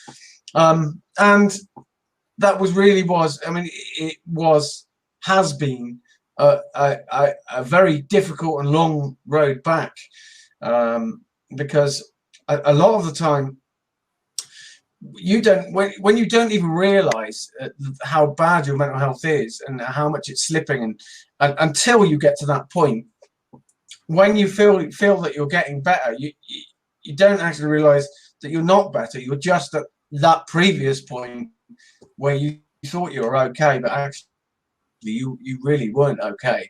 S3: And that has been a very difficult and long road back, because a lot of the time when you don't even realize how bad your mental health is and how much it's slipping, and until you get to that point, when you feel that you're getting better, you don't actually realize that you're not better. You're just at that previous point where you thought you were okay, but actually you really weren't okay.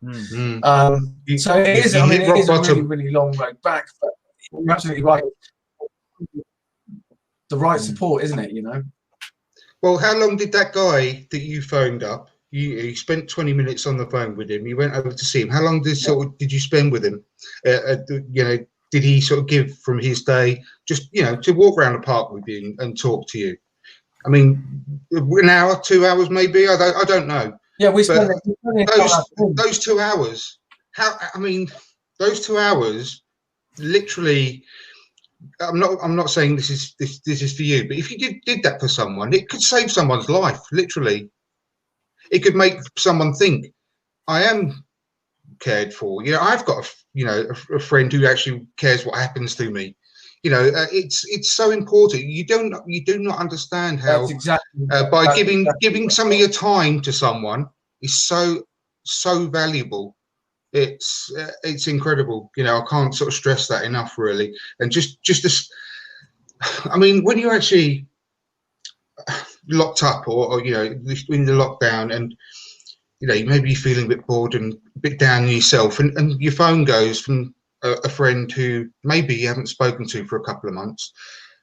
S2: Mm-hmm.
S3: So it is. I mean, it is a really, really long road back, but you're absolutely right. The right support, isn't it? You know.
S2: Well, how long did that guy that you phoned up? You spent 20 minutes on the phone with him. You went over to see him. How long did you spend with him? You know, did he sort of give from his day, just, you know, to walk around the park with you and talk to you? I mean, an hour, 2 hours, maybe. I don't know.
S3: Yeah, we spent
S2: those 2 hours. Those 2 hours, literally. I'm not saying this is for you, but if you did that for someone, it could save someone's life. Literally, it could make someone think, I am cared for. You know, I've got a friend who actually cares what happens to me. You know, it's so important. You do not understand how
S3: That's exactly
S2: by
S3: that's
S2: giving
S3: exactly
S2: some of your time to someone is so valuable. It's incredible. You know, I can't sort of stress that enough, really. And just this, I mean, when you're actually locked up or you know in the lockdown, and you know maybe you're feeling a bit bored and a bit down on yourself, and your phone goes from a friend who maybe you haven't spoken to for a couple of months,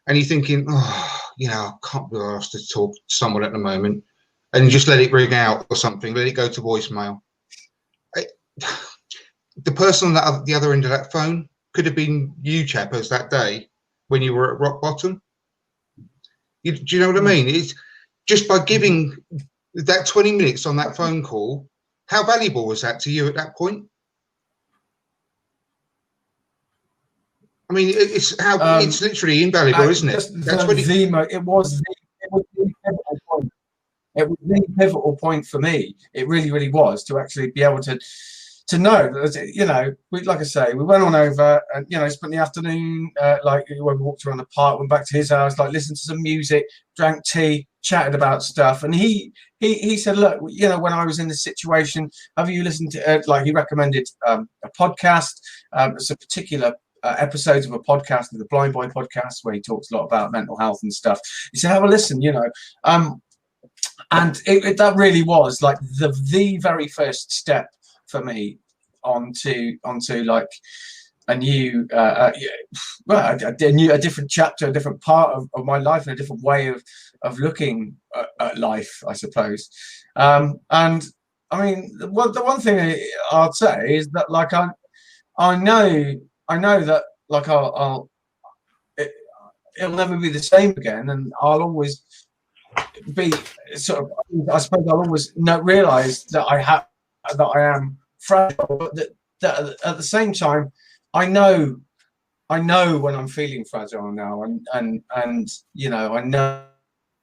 S2: and you're thinking, oh, you know, I can't be asked to talk to someone at the moment, and you just let it ring out or something, let it go to voicemail. The person on the other end of that phone could have been you, chappers, that day when you were at rock bottom. Do you know what I mean? It's just by giving that 20 minutes on that phone call, how valuable was that to you at that point? I mean, it's literally invaluable, isn't it? That's what
S3: it was the pivotal point. It was the pivotal point for me. It really, really was, to actually be able to know that, you know, like I say, we went on over and, you know, spent the afternoon, like when we walked around the park, went back to his house, like listened to some music, drank tea, chatted about stuff. And he said, look, you know, when I was in this situation, have you listened to, like, he recommended a podcast, some particular episodes of a podcast, the Blind Boy podcast, where he talks a lot about mental health and stuff. He said, have a listen, you know. And that really was like the very first step for me onto like a new a different chapter, a different part of my life, and a different way of looking at life, I suppose. And I mean, the one thing I'd say is that, like, I know that, like, it'll never be the same again, and I'll always be sort of, I suppose I'll always realize that I am fragile, but that at the same time, I know when I'm feeling fragile now, and you know, I know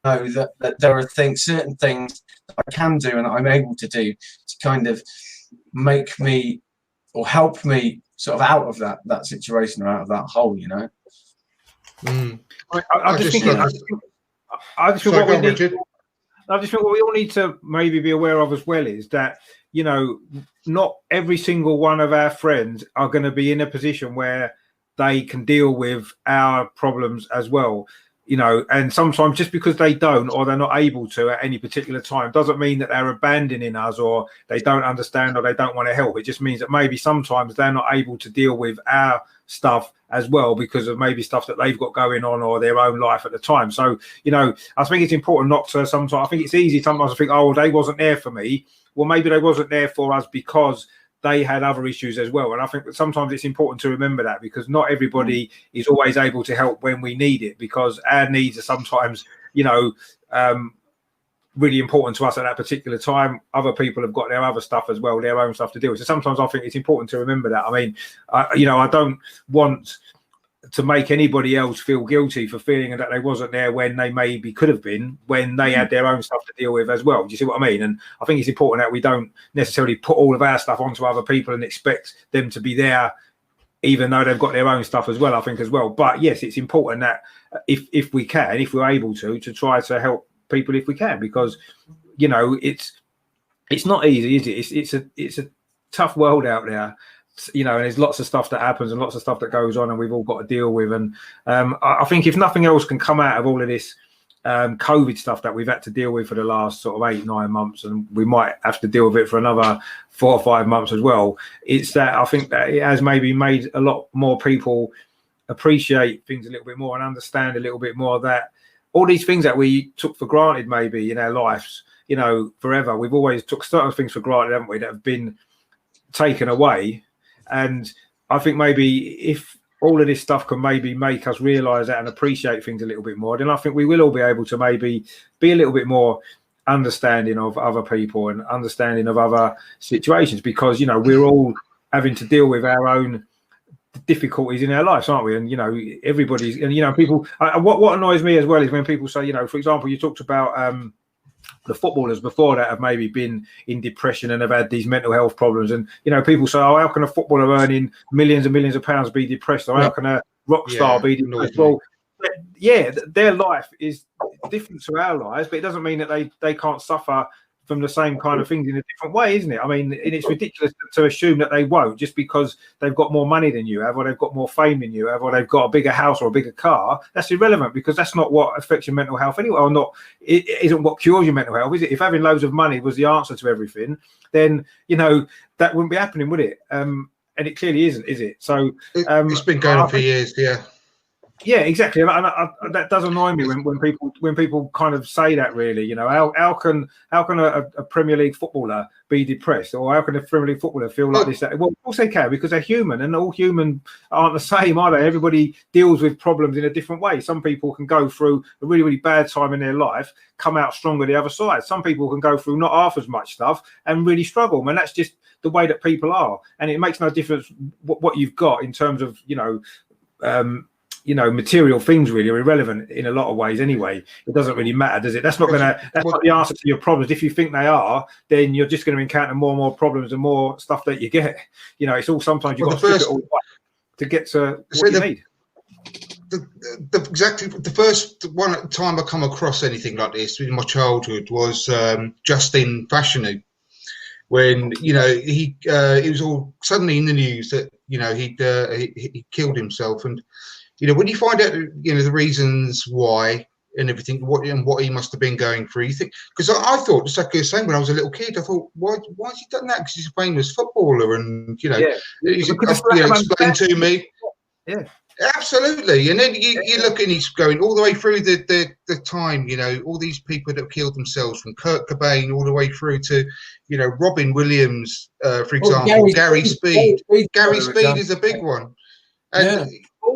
S3: that there are certain things that I can do and I'm able to do to kind of make me or help me sort of out of that situation or out of that hole, you know.
S5: I just think what we all need to maybe be aware of as well is that, you know, not every single one of our friends are going to be in a position where they can deal with our problems as well, you know, and sometimes just because they don't, or they're not able to at any particular time, doesn't mean that they're abandoning us or they don't understand or they don't want to help. It just means that maybe sometimes they're not able to deal with our stuff as well because of maybe stuff that they've got going on or their own life at the time. So, you know, I think it's important not to sometimes, I think it's easy sometimes to think, oh, well, they wasn't there for me. Well, maybe they wasn't there for us because they had other issues as well. And I think that sometimes it's important to remember that, because not everybody is always able to help when we need it, because our needs are sometimes, you know, really important to us at that particular time. Other people have got their other stuff as well, their own stuff to deal with. So sometimes I think it's important to remember that. I mean, you know, I don't want to make anybody else feel guilty for feeling that they wasn't there when they maybe could have been, when they had their own stuff to deal with as well. Do you see what I mean? And I think it's important that we don't necessarily put all of our stuff onto other people and expect them to be there, even though they've got their own stuff as well, I think as well. But yes, it's important that if we can, if we're able to try to help people if we can, because, you know, it's not easy, is it? It's a tough world out there. You know, and there's lots of stuff that happens and lots of stuff that goes on, and we've all got to deal with. And I think if nothing else can come out of all of this COVID stuff that we've had to deal with for the last sort of 8-9 months, and we might have to deal with it for another 4 or 5 months as well, it's that I think that it has maybe made a lot more people appreciate things a little bit more and understand a little bit more that all these things that we took for granted maybe in our lives, you know, forever, we've always took certain things for granted, haven't we, that have been taken away. And I think maybe if all of this stuff can maybe make us realise that and appreciate things a little bit more, then I think we will all be able to maybe be a little bit more understanding of other people and understanding of other situations, because, you know, we're all having to deal with our own difficulties in our lives, aren't we? And, you know, everybody's, and, you know, people, what annoys me as well is when people say, you know, for example, you talked about the footballers before that have maybe been in depression and have had these mental health problems, and, you know, people say, oh, how can a footballer earning millions and millions of pounds be depressed, or how can a rock star,
S2: Yeah,
S5: be depressed.
S2: annoys
S5: Well, yeah, their life is different to our lives, but it doesn't mean that they can't suffer from the same kind of things in a different way, isn't it? I mean, and it's ridiculous to assume that they won't just because they've got more money than you have, or they've got more fame than you have, or they've got a bigger house or a bigger car. That's irrelevant, because that's not what affects your mental health anyway, or not. It isn't what cures your mental health, is it? If having loads of money was the answer to everything, then, you know, that wouldn't be happening, would it? And it clearly isn't, is it? So
S2: it's been going on for years, yeah.
S5: Yeah, exactly, and that does annoy me when people kind of say that. Really, you know, how can a Premier League footballer be depressed, or how can a Premier League footballer feel like this? Well, of course they can, because they're human, and all human aren't the same, are they? Everybody deals with problems in a different way. Some people can go through a really, really bad time in their life, come out stronger the other side. Some people can go through not half as much stuff and really struggle, and that's just the way that people are. And it makes no difference what you've got in terms of, material things really are irrelevant in a lot of ways anyway. It doesn't really matter, does it? That's not the answer to your problems. If you think they are, then you're just going to encounter more and more problems and more stuff that you get. You know, it's all, sometimes you've got to strip it all away to get to what you need.
S2: Exactly. The first time I come across anything like this in my childhood was Justin Fashanu, when, you know, it was all suddenly in the news that, you know, he killed himself. And, you know, when you find out, you know, the reasons why and everything, what he must have been going through, you think, because I thought, just like you were saying, when I was a little kid, I thought, why has he done that? Because he's a famous footballer, and, you know, explain to me.
S5: Yeah.
S2: Absolutely. And then you look and he's going all the way through the time, you know, all these people that have killed themselves, from Kurt Cobain all the way through to, you know, Robin Williams, for example, Gary Speed. Gary Speed is a big one. And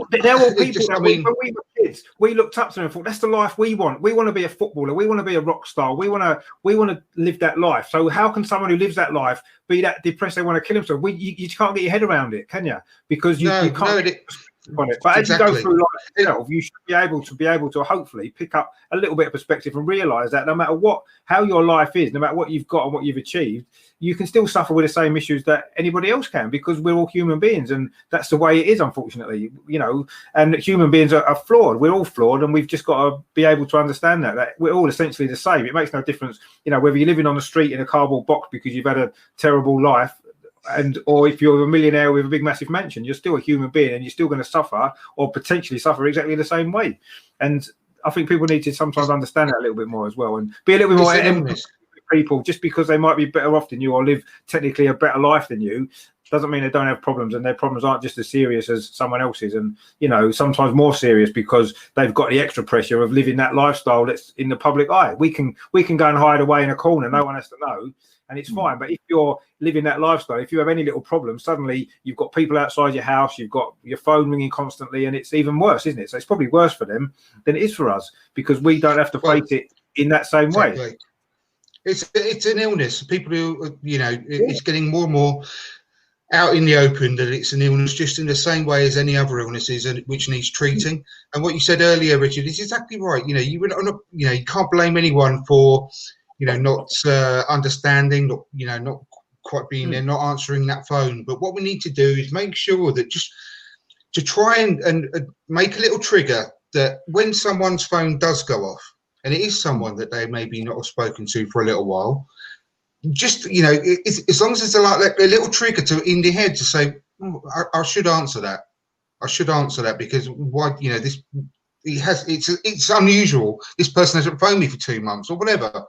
S5: they're all people when we were kids, we looked up to them and thought, that's the life we want. We want to be a footballer. We want to be a rock star. We want to live that life. So how can someone who lives that life be that depressed they want to kill themselves? You can't get your head around it, can you? Because you can't on it. But as you go through life itself, you should be able to hopefully pick up a little bit of perspective and realize that no matter how your life is, no matter what you've got and what you've achieved, you can still suffer with the same issues that anybody else can, because we're all human beings, and that's the way it is, unfortunately. You know, and human beings are flawed. We're all flawed, and we've just got to be able to understand that we're all essentially the same. It makes no difference, you know, whether you're living on the street in a cardboard box because you've had a terrible life, or if you're a millionaire with a big massive mansion, you're still a human being, and you're still going to suffer, or potentially suffer, exactly the same way. And I think people need to sometimes understand that a little bit more as well, and be a little bit more empathetic with people. Just because they might be better off than you, or live technically a better life than you, doesn't mean they don't have problems, and their problems aren't just as serious as someone else's, and, you know, sometimes more serious, because they've got the extra pressure of living that lifestyle that's in the public eye. We can go and hide away in a corner, no one has to know, and it's fine. But if you're living that lifestyle, if you have any little problem, suddenly you've got people outside your house, you've got your phone ringing constantly, and it's even worse, isn't it? So it's probably worse for them than it is for us, because we don't have to face it in that same way.
S2: It's an illness. People who, you know, it's getting more and more out in the open that it's an illness, just in the same way as any other illnesses, which needs treating. And what you said earlier, Richard, is exactly right. You know, you can't blame anyone for, you know, not understanding, not quite being there, not answering that phone. But what we need to do is make sure that just to try and make a little trigger that when someone's phone does go off, and it is someone that they maybe not have spoken to for a little while, just, you know, as long as it's like a little trigger in the head to say, I should answer that. I should answer that, because why, you know, it's unusual. This person hasn't phoned me for 2 months or whatever.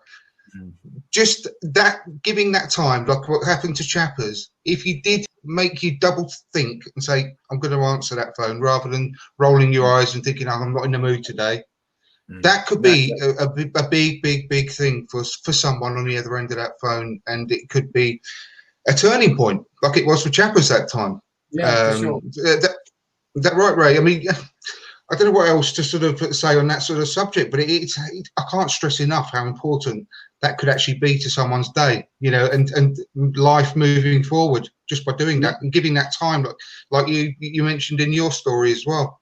S2: Just that, giving that time, like what happened to Chappers, if you did make you double think and say, I'm going to answer that phone, rather than rolling your eyes and thinking, I'm not in the mood today. That could be a big thing for someone on the other end of that phone, and it could be a turning point, like it was for Chappers that time.
S3: Yeah, for sure.
S2: That right, Ray? I mean, I don't know what else to sort of say on that sort of subject, but I can't stress enough how important that could actually be to someone's day, you know, and life moving forward, just by doing that and giving that time, like you mentioned in your story as well.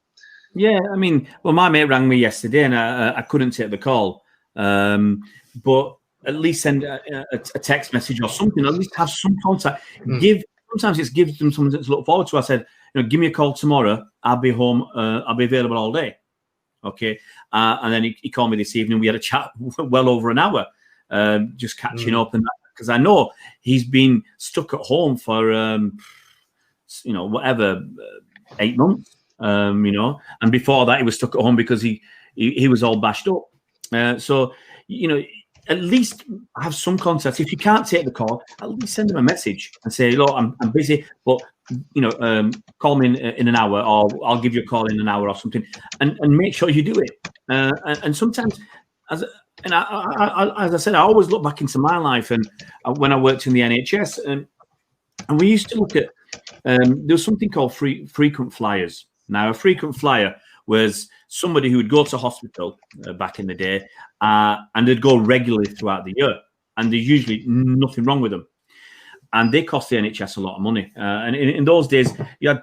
S4: Yeah, I mean, well, my mate rang me yesterday, and I couldn't take the call, but at least send a text message or something. At least have some contact. Sometimes it gives them something to look forward to. I said, give me a call tomorrow. I'll be home. I'll be available all day. Okay. And then he called me this evening. We had a chat well over an hour, just catching up. And because I know he's been stuck at home for, whatever, 8 months, and before that he was stuck at home because he was all bashed up. So, at least have some contact. If you can't take the call, at least send him a message and say, look, I'm busy, but call me in an hour, or I'll give you a call in an hour or something, and make sure you do it. And sometimes, as I said, I always look back into my life and when I worked in the NHS, and we used to look at there was something called frequent flyers. Now, a frequent flyer was somebody who would go to hospital back in the day, and they'd go regularly throughout the year, and there's usually nothing wrong with them, and they cost the NHS a lot of money. And in those days, you had,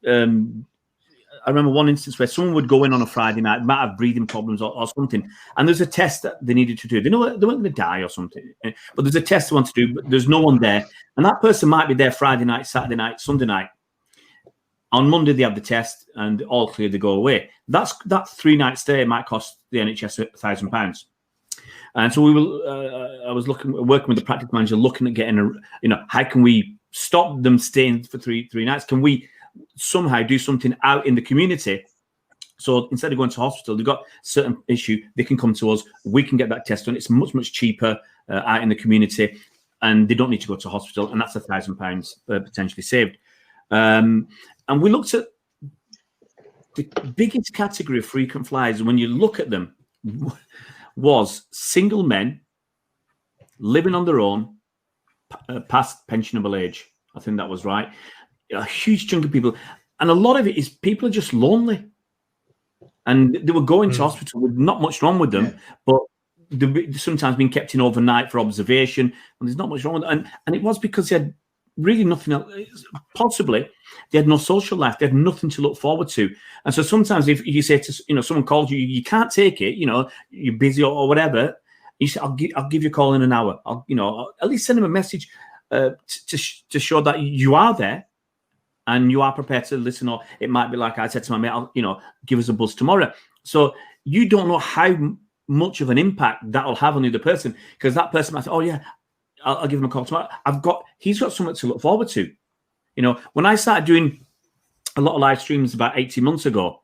S4: I remember one instance where someone would go in on a Friday night, might have breathing problems or something, and there's a test that they needed to do. They know they weren't going to die or something, but there's a test they want to do, but there's no one there, and that person might be there Friday night, Saturday night, Sunday night. On Monday, they have the test, and all clear, they go away. That 3-night stay might cost the NHS £1,000. And so I was working with the practice manager, looking at getting how can we stop them staying for three nights? Can we somehow do something out in the community? So instead of going to hospital, they've got a certain issue, they can come to us, we can get that test done. It's much, much cheaper out in the community, and they don't need to go to hospital, and that's £1,000 potentially saved. And we looked at the biggest category of frequent flyers, when you look at them, was single men living on their own, past pensionable age. I think that was right. A huge chunk of people. And a lot of it is people are just lonely. And they were going to hospital with not much wrong with them, but they've sometimes been kept in overnight for observation, and there's not much wrong with them. And it was because they had really nothing else. Possibly they had no social life, they had nothing to look forward to. And so sometimes if you say to someone calls you, you can't take it, you're busy or whatever, you say, I'll give you a call in an hour. I'll at least send them a message to show that you are there and you are prepared to listen. Or it might be like I said to my mate, give us a buzz tomorrow. So you don't know how much of an impact that'll have on the other person, because that person might say, oh yeah, I'll give him a call tomorrow. He's got something to look forward to. When I started doing a lot of live streams about 18 months ago,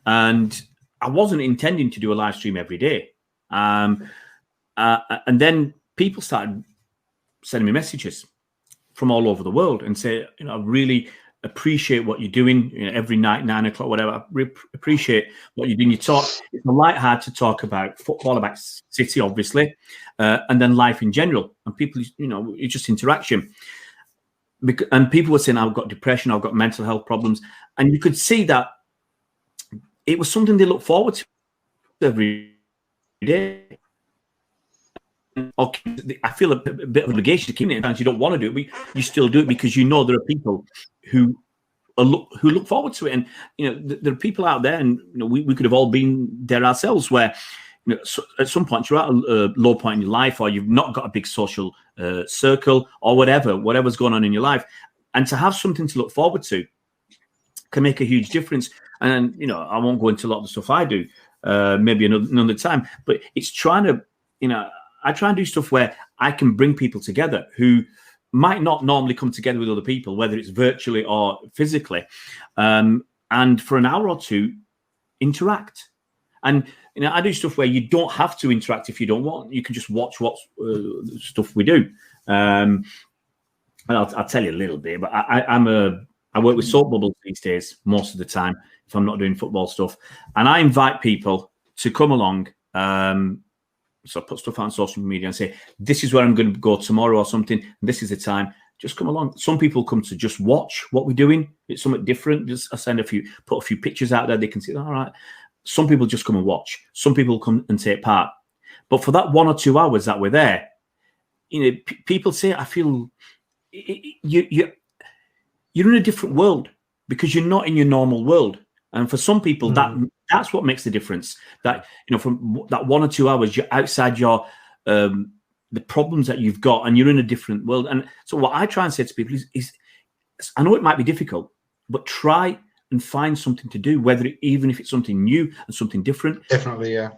S4: and I wasn't intending to do a live stream every day. And then people started sending me messages from all over the world and say, I really appreciate what you're doing every night, 9 o'clock, whatever. I appreciate what you're doing. It's a light-hearted to talk about football, about City, obviously, and then life in general. And people, it's just interaction. And people were saying, I've got depression, I've got mental health problems. And you could see that it was something they look forward to every day. I feel a bit of obligation to keep it. Sometimes you don't want to do it, but you still do it because there are people who look forward to it. And there are people out there, and we could have all been there ourselves, where at some point you're at a low point in your life, or you've not got a big social circle, or whatever's going on in your life, and to have something to look forward to can make a huge difference. And I won't go into a lot of the stuff I do, maybe another time, but it's trying to I try and do stuff where I can bring people together who might not normally come together with other people, whether it's virtually or physically, and for an hour or two interact. And I do stuff where you don't have to interact if you don't want. You can just watch what stuff we do. And I'll tell you a little bit, but I work with soap bubbles these days most of the time if I'm not doing football stuff, and I invite people to come along. So I put stuff on social media and say, this is where I'm going to go tomorrow or something. This is the time. Just come along. Some people come to just watch what we're doing. It's something different. Just put a few pictures out there. They can see, all right. Some people just come and watch. Some people come and take part. But for that 1 or 2 hours that we're there, people say, I feel you're in a different world because you're not in your normal world. And for some people, that's what makes the difference. That from that 1 or 2 hours, you're outside your the problems that you've got, and you're in a different world. And so, what I try and say to people is I know it might be difficult, but try and find something to do, even if it's something new and something different.
S2: Definitely, yeah.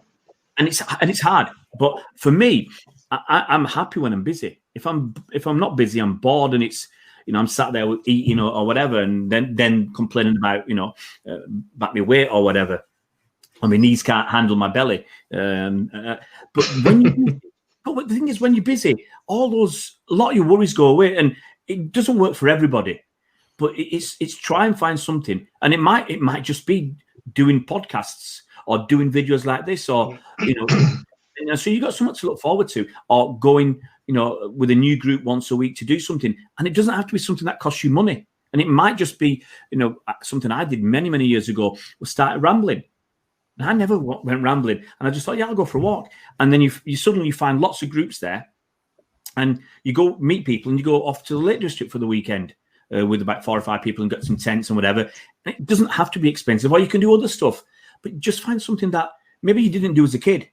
S4: And it's hard, but for me, I'm happy when I'm busy. If I'm not busy, I'm bored, and it's, you know, I'm sat there eating or whatever, and then complaining about, you know, about my weight or whatever, or my knees can't handle my belly. But when but the thing is, when you're busy, a lot of your worries go away, and it doesn't work for everybody. But it's try and find something, and it might just be doing podcasts or doing videos like this, or you know, so you got something to look forward to, or going, you know, with a new group once a week to do something, and it doesn't have to be something that costs you money, and it might just be, you know, something I did many years ago was started rambling. And I never went rambling, and I just thought, yeah, I'll go for a walk, and then you suddenly find lots of groups there, and you go meet people, and you go off to the Lake District for the weekend. With about 4 or 5 people and get some tents and whatever. And it doesn't have to be expensive, or you can do other stuff, but just find something that maybe you didn't do as a kid.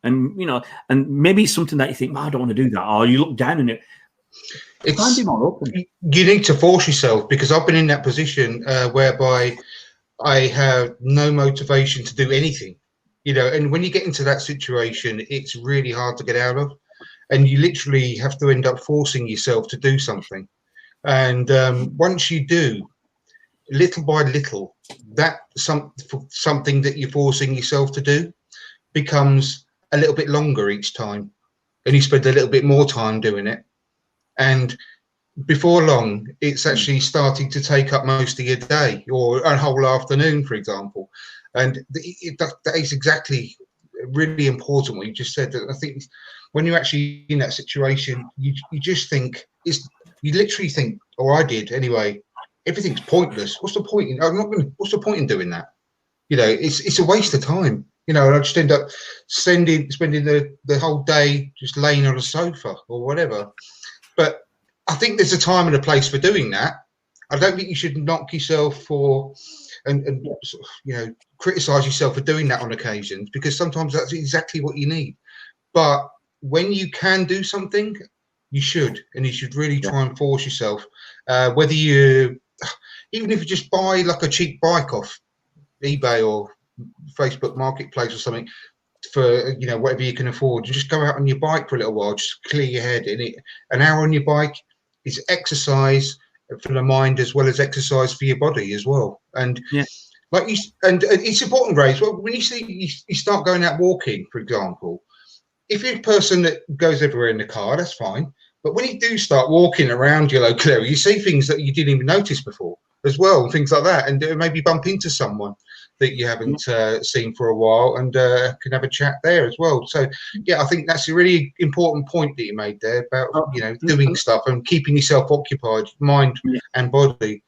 S4: And, you know, and maybe it's something that you think, I don't want to do that, or you look down on it.
S2: You need to force yourself, because I've been in that position whereby I have no motivation to do anything, you know, and when you get into that situation, it's really hard to get out of, and you literally have to end up forcing yourself to do something. And once you do, little by little, that something that you're forcing yourself to do becomes a little bit longer each time, and you spend a little bit more time doing it. And before long, it's actually starting to take up most of your day, or a whole afternoon, for example. And that is exactly really important what you just said. I think when you're actually in that situation, you just think you literally think, or I did anyway, everything's pointless. What's the point? What's the point in doing that? You know, it's a waste of time. You know, and I just end up spending the whole day just laying on a sofa or whatever. But I think there's a time and a place for doing that. I don't think you should knock yourself for and you know, criticize yourself for doing that on occasions, because sometimes that's exactly what you need. But when you can do something, you should, and you should really try and force yourself. Whether even if you just buy like a cheap bike off eBay or Facebook Marketplace or something for, you know, whatever you can afford, you just go out on your bike for a little while, just clear your head. And an hour on your bike is exercise for the mind as well as exercise for your body as well. And like and it's important, Ray, as well, when you start going out walking, for example. If you're a person that goes everywhere in the car, that's fine. But when you do start walking around your local area, you see things that you didn't even notice before as well, and things like that. And maybe bump into someone that you haven't seen for a while, and can have a chat there as well. So, yeah, I think that's a really important point that you made there about, you know, doing stuff and keeping yourself occupied, mind and body.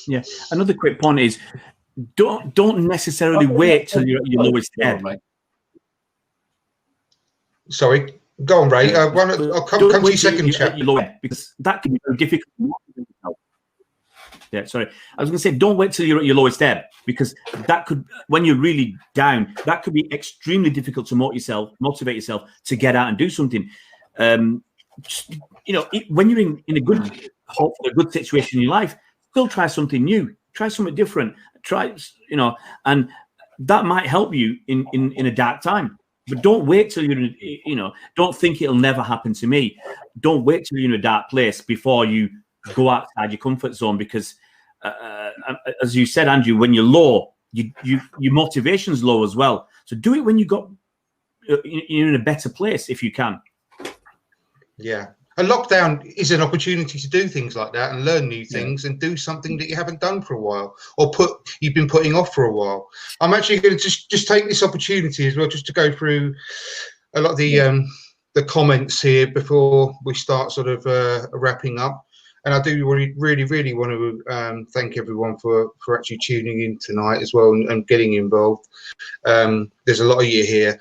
S4: Yeah. Another quick point is don't necessarily wait till you're at your lowest ebb. Sorry,
S2: go on, Ray. I'll come to your second chat.
S4: Because that can be very difficult. Yeah, sorry. I was going to say, don't wait till you're at your lowest ebb, because that could, when you're really down, that could be extremely difficult to motivate yourself to get out and do something. You know, when you're in a good, hopefully a good situation in your life, still try something new, try something different, you know, and that might help you in a dark time. But don't wait till you know, don't think it'll never happen to me. Don't wait till you're in a dark place before you go outside your comfort zone, because as you said, Andrew, when you're low, your motivation's low as well. So do it when you're in a better place if you can. Yeah.
S2: A lockdown is an opportunity to do things like that and learn new things and do something that you haven't done for a while, or you've been putting off for a while. I'm actually going to just take this opportunity as well, just to go through a lot of the comments here before we start sort of wrapping up. And I do really want to thank everyone for actually tuning in tonight as well and getting involved. There's a lot of you here.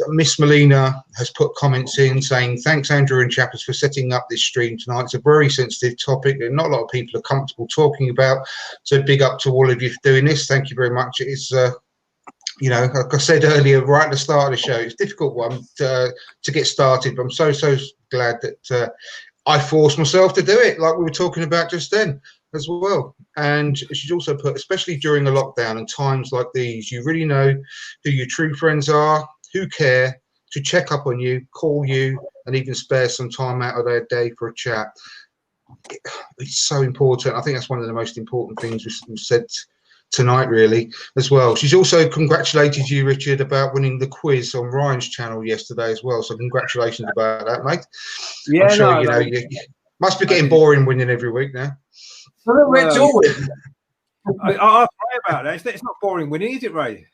S2: Miss Melina has put comments in saying, thanks, Andrew and Chappers, for setting up this stream tonight. It's a very sensitive topic that not a lot of people are comfortable talking about. So big up to all of you for doing this. Thank you very much. It's you know, like I said earlier, right at the start of the show, it's a difficult one to get started, but I'm so glad that I forced myself to do it, like we were talking about just then. as well. And she's also put, especially during a lockdown and times like these, you really know who your true friends are, who care to check up on you, call you, and even spare some time out of their day for a chat. It's so important. I think that's one of the most important things we've said tonight, really, as well. She's also congratulated you, Richard, about winning the quiz on Ryan's channel yesterday as well. So congratulations about that, mate.
S5: Yeah,
S2: I'm sure you must be getting boring winning every week now.
S3: It's always.
S5: I'll pray about that. It's not boring winning, is it, Ray?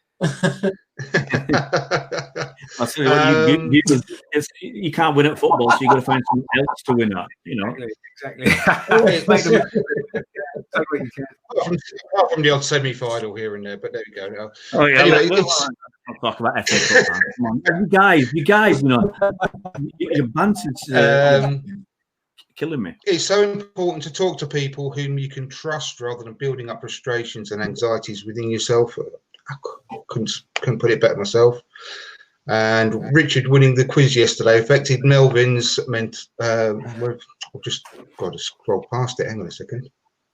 S4: I'll tell you what, you can't win at football, so you've got to find something else to win at,
S5: Exactly.
S2: Apart from the odd semi-final here and there, but there we go.
S4: Oh yeah,
S2: anyway,
S4: I'll talk about FA Cup. Come on, you guys, your banter's killing me.
S2: It's so important to talk to people whom you can trust rather than building up frustrations and anxieties within yourself. I couldn't put it better myself. And Richard winning the quiz yesterday affected Melvin's I've just got to scroll past it. Hang on a second.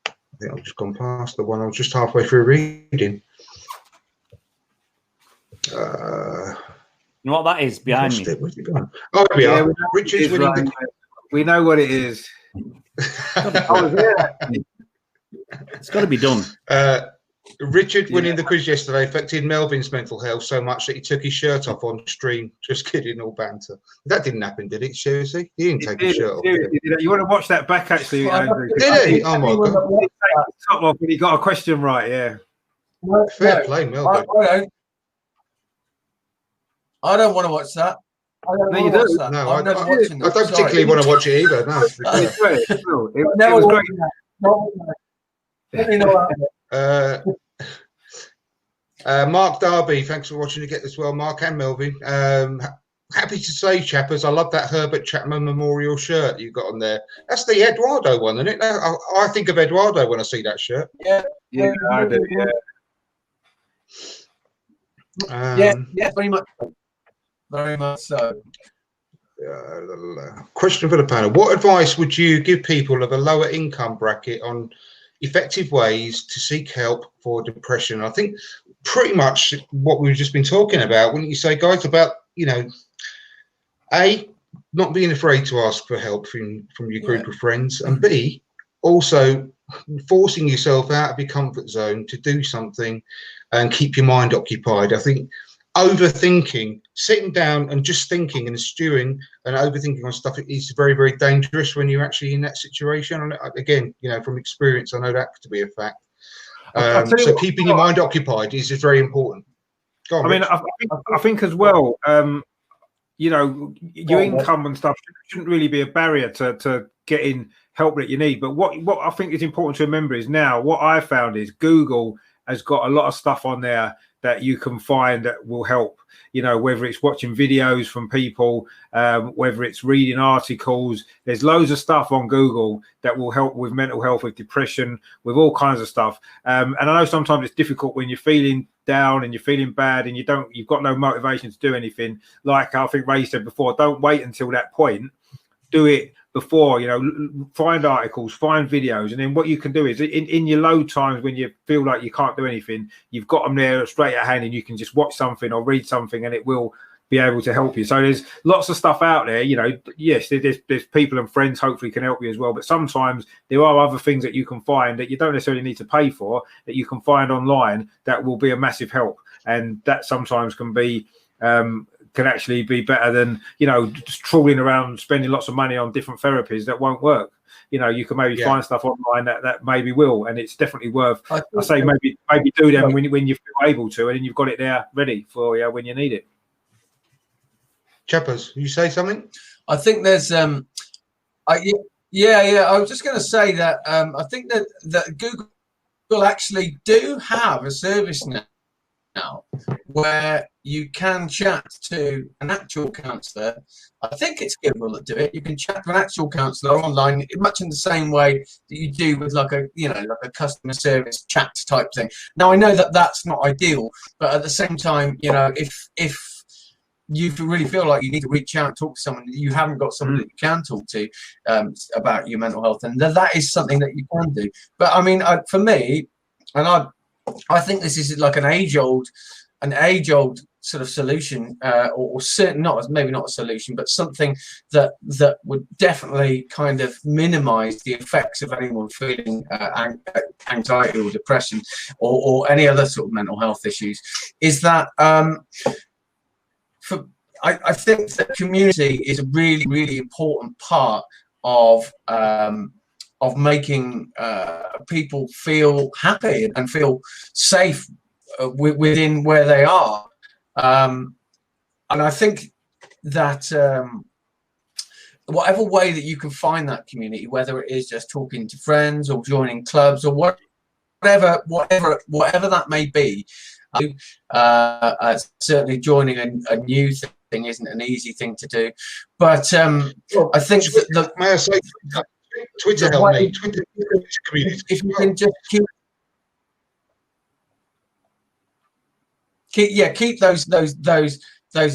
S2: I think I've just gone past the one I was just halfway through reading.
S4: You know what that is behind me?
S2: Where's it gone? Oh, here we are. Richard's winning the quiz.
S5: We know what it is.
S4: It's got to be done.
S2: Richard winning the quiz yesterday affected Melvin's mental health so much that he took his shirt off on stream. Just kidding, all banter. That didn't happen, did it, seriously? He didn't take his shirt off.
S5: You want to watch that back, actually, Andrew?
S2: Did he? Oh, my God.
S5: He took his top off and he got a question right, yeah.
S2: Fair play, Melvin.
S3: I don't want to watch that.
S5: No, you don't.
S2: No, I don't particularly want to watch it either. No.
S5: It was great.
S3: Let me know.
S2: Mark Darby, thanks for watching again as well, Mark and Melvin. Happy to say, chappers, I love that Herbert Chapman Memorial shirt you got on there. That's the Eduardo one, isn't it? I think of Eduardo when I see that shirt.
S3: Yeah,
S5: I do,
S3: yeah, very much so.
S2: Question for the panel: what advice would you give people of a lower income bracket on effective ways to seek help for depression? I think pretty much what we've just been talking about, wouldn't you say, guys, about, A, not being afraid to ask for help from your group of friends, and B, also forcing yourself out of your comfort zone to do something and keep your mind occupied. I think overthinking, sitting down and just thinking and stewing and overthinking on stuff is very, very dangerous when you're actually in that situation. And again, from experience, I know that to be a fact. So keeping your mind occupied is very important. Go on,
S5: I think as well, your income and stuff shouldn't really be a barrier to getting help that you need. But what I think is important to remember is now what I found is Google has got a lot of stuff on there that you can find that will help, whether it's watching videos from people, whether it's reading articles. There's loads of stuff on Google that will help with mental health, with depression, with all kinds of stuff. And I know sometimes it's difficult when you're feeling down and you're feeling bad and you've got no motivation to do anything. Like I think Ray said before, don't wait until that point. Do it before, find articles, find videos, and then what you can do is in your low times when you feel like you can't do anything, you've got them there straight at hand and you can just watch something or read something and it will be able to help you. So there's lots of stuff out there, yes, there's people and friends hopefully can help you as well, but sometimes there are other things that you can find that you don't necessarily need to pay for, that you can find online that will be a massive help, and that sometimes can be can actually be better than just trawling around spending lots of money on different therapies that won't work. You can maybe find stuff online that maybe will, and it's definitely worth. I say maybe do them when you feel able to, and then you've got it there ready for when you need it.
S2: Chappers, you say something?
S3: I think there's I was just going to say that I think that Google actually do have a service now where you can chat to an actual counsellor. I think it's Google that do it. You can chat to an actual counsellor online, much in the same way that you do with like a customer service chat type thing. Now I know that that's not ideal, but at the same time, if you really feel like you need to reach out and talk to someone, you haven't got someone that you can talk to about your mental health, and that is something that you can do. But I mean, for me, and I think this is like an age-old sort of solution, or certain, maybe not a solution, but something that would definitely kind of minimize the effects of anyone feeling anxiety or depression or any other sort of mental health issues, is that I think that community is a really, really important part of making people feel happy and feel safe within where they are. And I think that whatever way that you can find that community, whether it is just talking to friends or joining clubs or whatever that may be, certainly joining a new thing isn't an easy thing to do. But I think
S2: may I say, Twitter helped me. Twitter community.
S3: If you can just keep those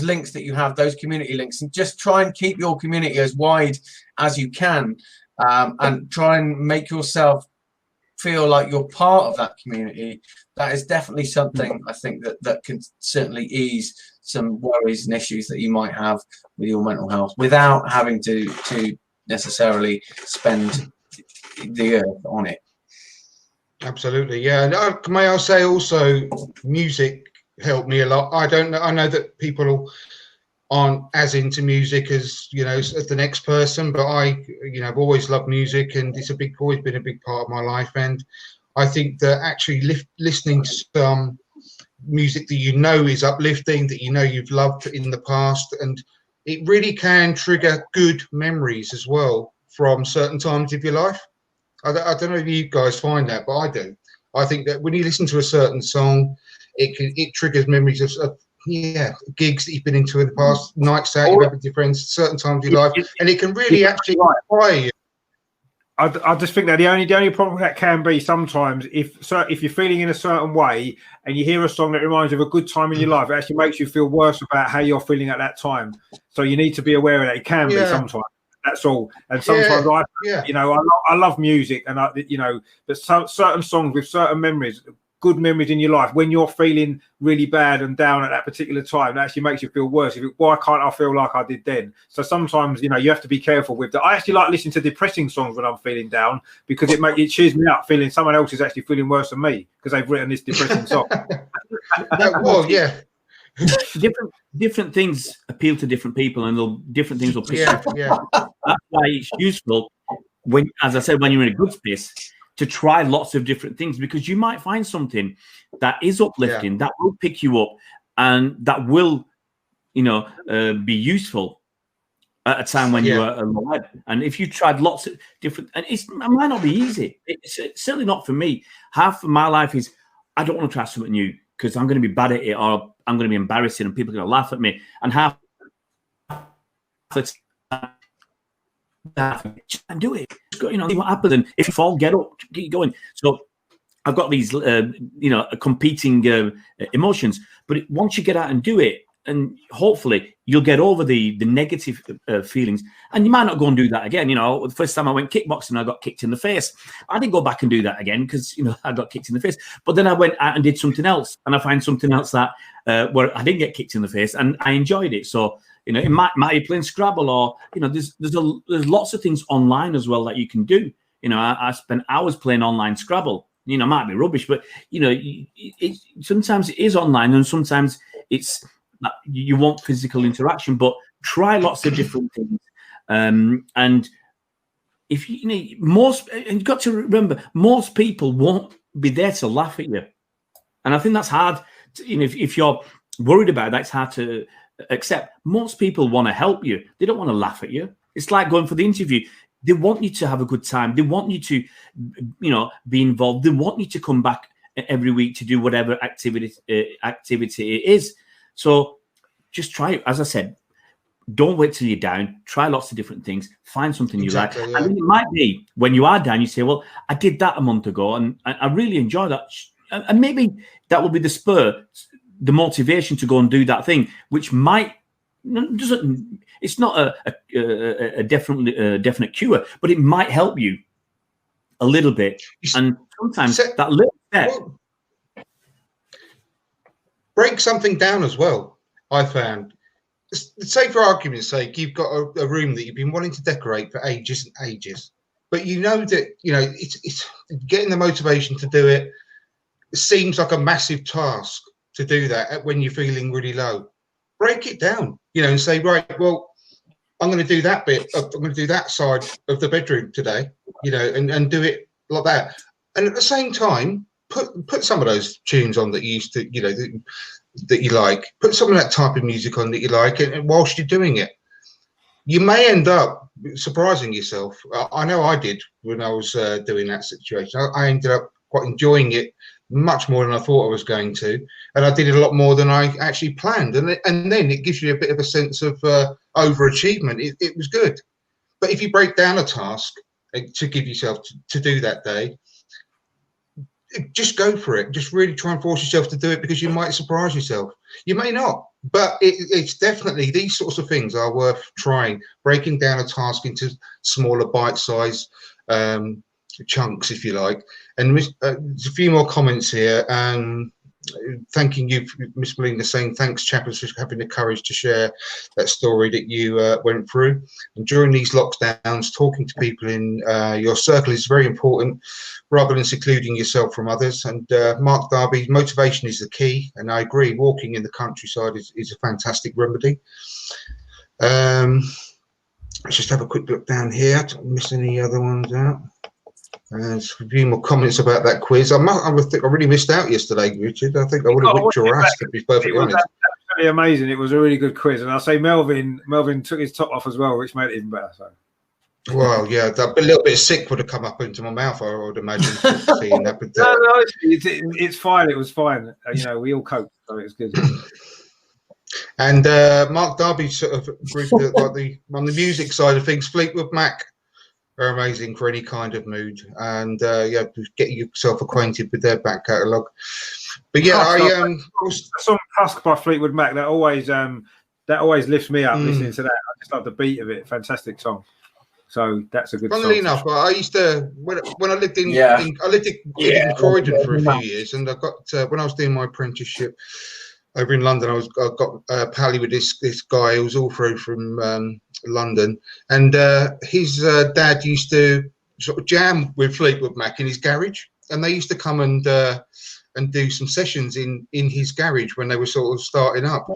S3: links that you have, those community links, and just try and keep your community as wide as you can, and try and make yourself feel like you're part of that community. That is definitely something I think that can certainly ease some worries and issues that you might have with your mental health without having to necessarily spend the earth on it.
S2: Absolutely, yeah. And may I say also, music helped me a lot. I know that people aren't as into music as as the next person, but I've always loved music, and it's always been a big part of my life. And I think that actually listening to some music that is uplifting, that you've loved in the past, and it really can trigger good memories as well from certain times of your life. I don't know if you guys find that, but I do. I think that when you listen to a certain song, it triggers memories of gigs that you've been into in the past, nights out you've had with your friends, certain times of your life, and it can really actually inspire you.
S5: I just think that the only problem with that can be sometimes if you're feeling in a certain way and you hear a song that reminds you of a good time in your life, it actually makes you feel worse about how you're feeling at that time. So you need to be aware of that. It can be sometimes. That's all. And sometimes I love music, and but certain songs with certain memories, good memories in your life, when you're feeling really bad and down at that particular time, that actually makes you feel worse. Why can't I feel like I did then? So sometimes you have to be careful with that. I actually like listening to depressing songs when I'm feeling down, because it cheers me up feeling someone else is actually feeling worse than me because they've written this depressing song.
S4: Different things appeal to different people, and different things will piss you off. That's why it's useful when you're in a good space to try lots of different things, because you might find something that is uplifting, that will pick you up, and that will, be useful at a time when you are alive. And if you tried lots of different, and it might not be easy. It's certainly not for me. Half of my life is I don't want to try something new because I'm going to be bad at it, or I'm going to be embarrassing, and people are going to laugh at me. And half the time, and do it. See what happens. And if you fall, get up, keep going. So I've got these, competing emotions. But once you get out and do it, and hopefully you'll get over the negative feelings, and you might not go and do that again. The first time I went kickboxing, I got kicked in the face. I didn't go back and do that again because I got kicked in the face. But then I went out and did something else, and I find something else that where I didn't get kicked in the face, and I enjoyed it. So it might be playing Scrabble, or there's lots of things online as well that you can do. I spent hours playing online Scrabble. It might be rubbish, but sometimes it is online, and sometimes it's you want physical interaction. But try lots of different things, and if you've got to remember, most people won't be there to laugh at you, and I think that's hard. If you're worried about that, it's hard to accept. Most people want to help you. They don't want to laugh at you. It's like going for the interview. They want you to have a good time. They want you to, be involved. They want you to come back every week to do whatever activity it is. So just try it. As I said, don't wait till you're down. Try lots of different things. Find something you like. Yeah. And it might be when you are down, you say, well, I did that a month ago, and I really enjoy that. And maybe that will be the motivation to go and do that thing, which might doesn't. It's not a definite cure, but it might help you a little bit. And sometimes that little step.
S2: Well, break something down as well. I found. Say for argument's sake, you've got a room that you've been wanting to decorate for ages and ages, but you know that it's getting the motivation to do it. It seems like a massive task to do that when you're feeling really low. Break it down, and say, right, well, I'm going to do that bit. I'm going to do that side of the bedroom today, and do it like that. And at the same time, put some of those tunes on that you used to, that you like. Put some of that type of music on that you like, and whilst you're doing it, you may end up surprising yourself. I know I did when I was doing that situation. I ended up quite enjoying it much more than I thought I was going to, and I did it a lot more than I actually planned. And then it gives you a bit of a sense of overachievement. It was good. But if you break down a task to give yourself to do that day, just go for it. Just really try and force yourself to do it, because you might surprise yourself. You may not, but it's definitely, these sorts of things are worth trying. Breaking down a task into smaller bite-sized chunks, if you like. And there's a few more comments here. Thanking you, Miss Melinda, saying thanks, Chappers, for having the courage to share that story that you went through. And during these lockdowns, talking to people in your circle is very important, rather than secluding yourself from others. And Mark Darby, motivation is the key, and I agree. Walking in the countryside is a fantastic remedy. Let's just have a quick look down here. Don't miss any other ones out. There's a few more comments about that quiz. I think I really missed out yesterday, Richard. I think I would have whipped your ass, to be perfectly honest.
S5: Absolutely amazing. It was a really good quiz, and I'll say Melvin took his top off as well, which made it even better. So.
S2: Well, yeah, a little bit of sick would have come up into my mouth, I would imagine. Seeing that, but,
S5: no, it's fine. It was fine. We all coped, so it was good.
S2: And Mark Darby sort of agreed that, like on the music side of things, Fleetwood Mac are amazing for any kind of mood, and get yourself acquainted with their back catalogue. But yeah,
S5: the song "Tusk" by Fleetwood Mac that always lifts me up listening to that. I just love the beat of it. Fantastic song. So that's a good.
S2: Funnily enough, I used to when I lived in Croydon for a few years, and I got when I was doing my apprenticeship over in London, I got pally with this guy who was all through from London, and his dad used to sort of jam with Fleetwood Mac in his garage, and they used to come and do some sessions in his garage when they were sort of starting up.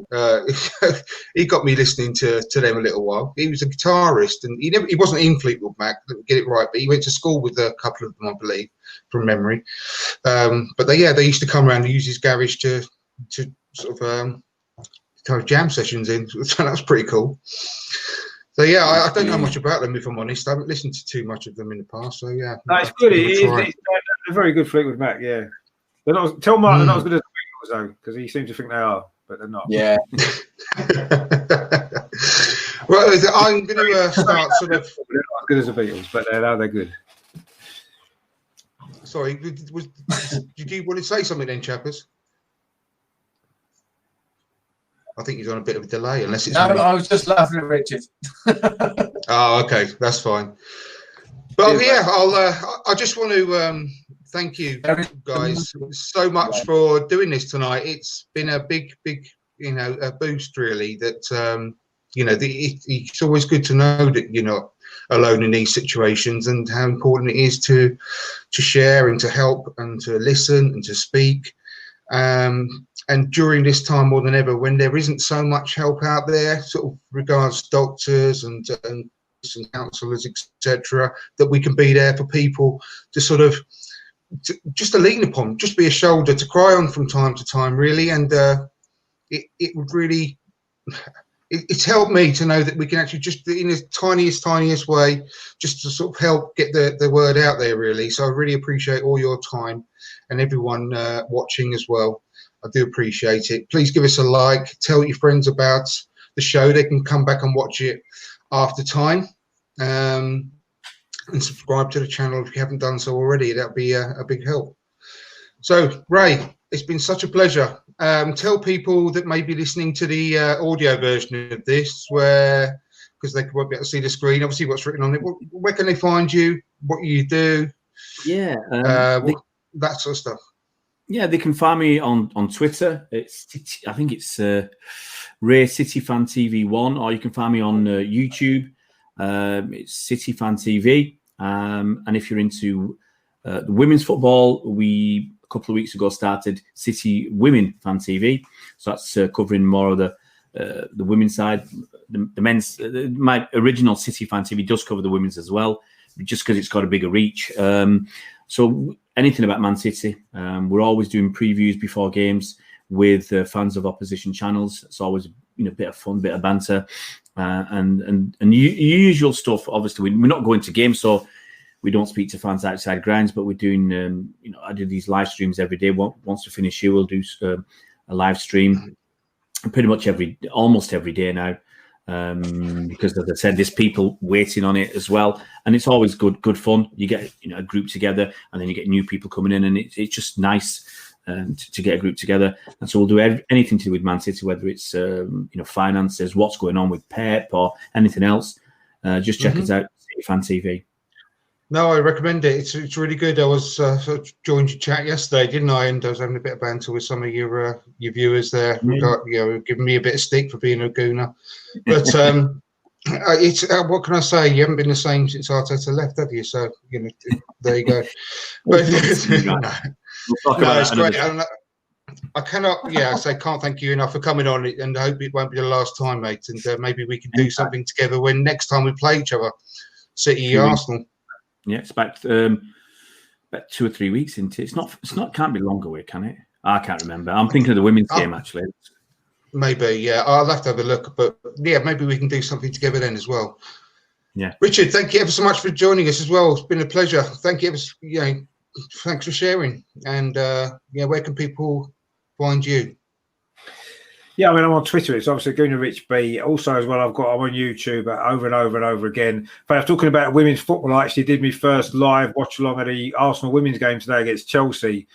S2: He got me listening to them a little while. He was a guitarist, and he wasn't in Fleetwood Mac, get it right, but he went to school with a couple of them, I believe, from memory. But they used to come around and use his garage to sort of kind of jam sessions in. So that was pretty cool. So yeah, I don't know much about them, if I'm honest. I haven't listened to too much of them in the past. So yeah,
S5: no, it's good. They're very good, Fleetwood Mac. Yeah, they're not. Tell Mark they're not as good as the Beatles though, because he seems to think they are, but they're not.
S3: Yeah.
S2: Well, I'm going to start sort of.
S5: They're not as good as the Beatles, but they're good.
S2: Sorry, did you want to say something then, Chappers? I think he's on a bit of a delay, unless it's.
S3: No, I was just laughing at Richard.
S2: Oh, okay, that's fine. But yeah, I just want to thank you guys so much for doing this tonight. It's been a big, a boost really. That it's always good to know that you're not alone in these situations, and how important it is to share and to help and to listen and to speak. And during this time more than ever, when there isn't so much help out there, sort of regards doctors and counsellors, etc., that we can be there for people to sort of just to lean upon, just be a shoulder to cry on from time to time, really. And it would really, it's helped me to know that we can actually just in the tiniest way, just to sort of help get the word out there, really. So I really appreciate all your time and everyone watching as well. I do appreciate it. Please give us a like, tell your friends about the show. They can come back and watch it after time, and subscribe to the channel if you haven't done so already. That'd be a big help. So, Ray, it's been such a pleasure. Tell people that may be listening to the audio version of this, where because they won't be able to see the screen, obviously what's written on it. Where can they find you? What you do?
S4: Yeah,
S2: That sort of stuff.
S4: Yeah, they can find me on Twitter. I think it's Ray City Fan TV 1, or you can find me on YouTube. It's City Fan TV. And if you're into the women's football, we a couple of weeks ago started City Women Fan TV. So that's covering more of the women's side. The men's, my original City Fan TV does cover the women's as well, just because it's got a bigger reach. So anything about Man City, we're always doing previews before games with fans of opposition channels. It's always a bit of fun, bit of banter, and usual stuff. Obviously, we're not going to games, so we don't speak to fans outside grounds. But we're doing, I do these live streams every day. Once we finish here, we'll do a live stream pretty much almost every day now. Because as I said, there's people waiting on it as well, and it's always good fun. You get a group together, and then you get new people coming in, and it's just nice to get a group together. And so we'll do anything to do with Man City, whether it's finances, what's going on with Pep, or anything else. Just check us out, City Fan TV.
S2: No, I recommend it. It's really good. I was sort of joined your chat yesterday, didn't I? And I was having a bit of banter with some of your viewers there. Giving me a bit of stick for being a gooner. But it's what can I say? You haven't been the same since Arteta left, have you? So there you go. But no, it's great. I cannot. Yeah, I say can't thank you enough for coming on, and I hope it won't be the last time, mate. And maybe we can do something together when next time we play each other, City Arsenal. Yeah,
S4: it's about 2 or 3 weeks into it. It's not. Can't be long away, can it? I can't remember. I'm thinking of the women's game actually.
S2: Maybe, yeah. I'll have to have a look, but yeah, maybe we can do something together then as well.
S4: Yeah,
S2: Richard, thank you ever so much for joining us as well. It's been a pleasure. Thank you. Thanks for sharing. And where can people find you?
S5: Yeah, I mean, I'm on Twitter. It's obviously Gooner Rich B. Also, as well, I'm on YouTube over and over and over again. But I was talking about women's football. I actually did my first live watch along at the Arsenal women's game today against Chelsea,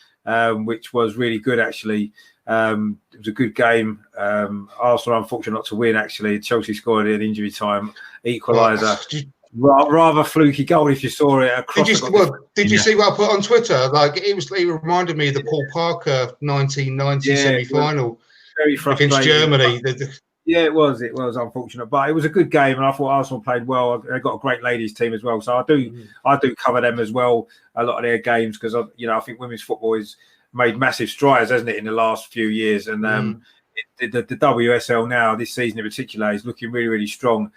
S5: which was really good, actually. It was a good game. Arsenal, unfortunately, not to win, actually. Chelsea scored in injury time equaliser. Rather fluky goal if you saw it.
S2: Did you see what I put on Twitter? Like it reminded me of the Paul Parker 1990 semi-final.
S5: Very frustrating
S2: against Germany.
S5: Yeah, it was unfortunate, but it was a good game, and I thought Arsenal played well. They got a great ladies team as well, so I do cover them as well, a lot of their games, because I think women's football has made massive strides, hasn't it, in the last few years, and the WSL now this season in particular is looking really, really strong.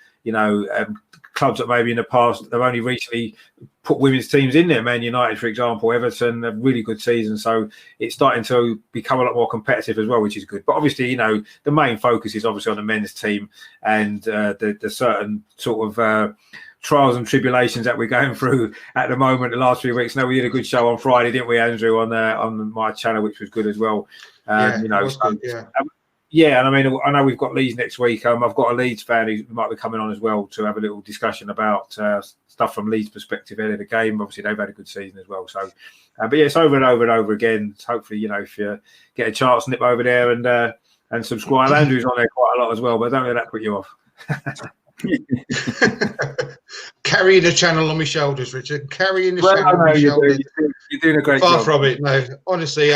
S5: Clubs that maybe in the past they've only recently put women's teams in there. Man United, for example, Everton, a really good season. So it's starting to become a lot more competitive as well, which is good. But obviously, the main focus is obviously on the men's team and the certain sort of trials and tribulations that we're going through at the moment. The last few weeks. We did a good show on Friday, didn't we, Andrew, on my channel, which was good as well. Yeah, and I mean, I know we've got Leeds next week. I've got a Leeds fan who might be coming on as well to have a little discussion about stuff from Leeds' perspective ahead of the game. Obviously, they've had a good season as well. So, but yeah, it's over and over and over again. So hopefully, if you get a chance, nip over there and subscribe. Andrew's on there quite a lot as well, but don't let that put you off.
S2: Carrying the channel on my shoulders, Richard. Carrying the channel on my shoulders.
S5: You're doing a great
S2: job.
S5: Far
S2: from it. No, honestly,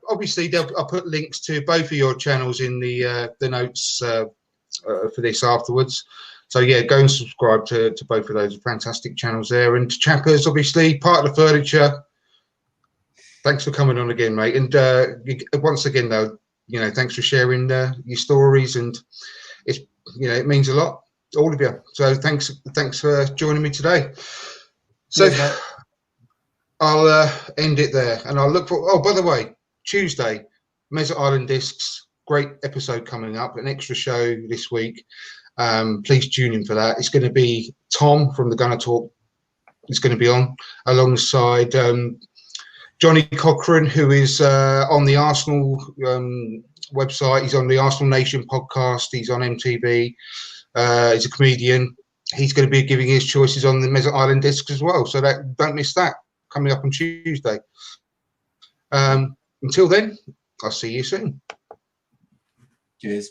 S2: obviously I'll put links to both of your channels in the notes for this afterwards. So yeah, go and subscribe to both of those fantastic channels there. And to Chappers, obviously part of the furniture. Thanks for coming on again, mate. And once again, though, thanks for sharing your stories, and it's it means a lot, all of you. So thanks for joining me today. So I'll end it there, and I'll look for. Oh, by the way, Tuesday, Mesut Island Discs, great episode coming up, an extra show this week. Please tune in for that. It's going to be Tom from the Gunner Talk. It's going to be on alongside Johnny Cochran, who is on the Arsenal website. He's on the Arsenal Nation podcast. He's on MTV. He's a comedian. He's going to be giving his choices on the Mesut Island Discs as well. So don't miss that, coming up on Tuesday. Until then, I'll see you soon.
S3: Cheers.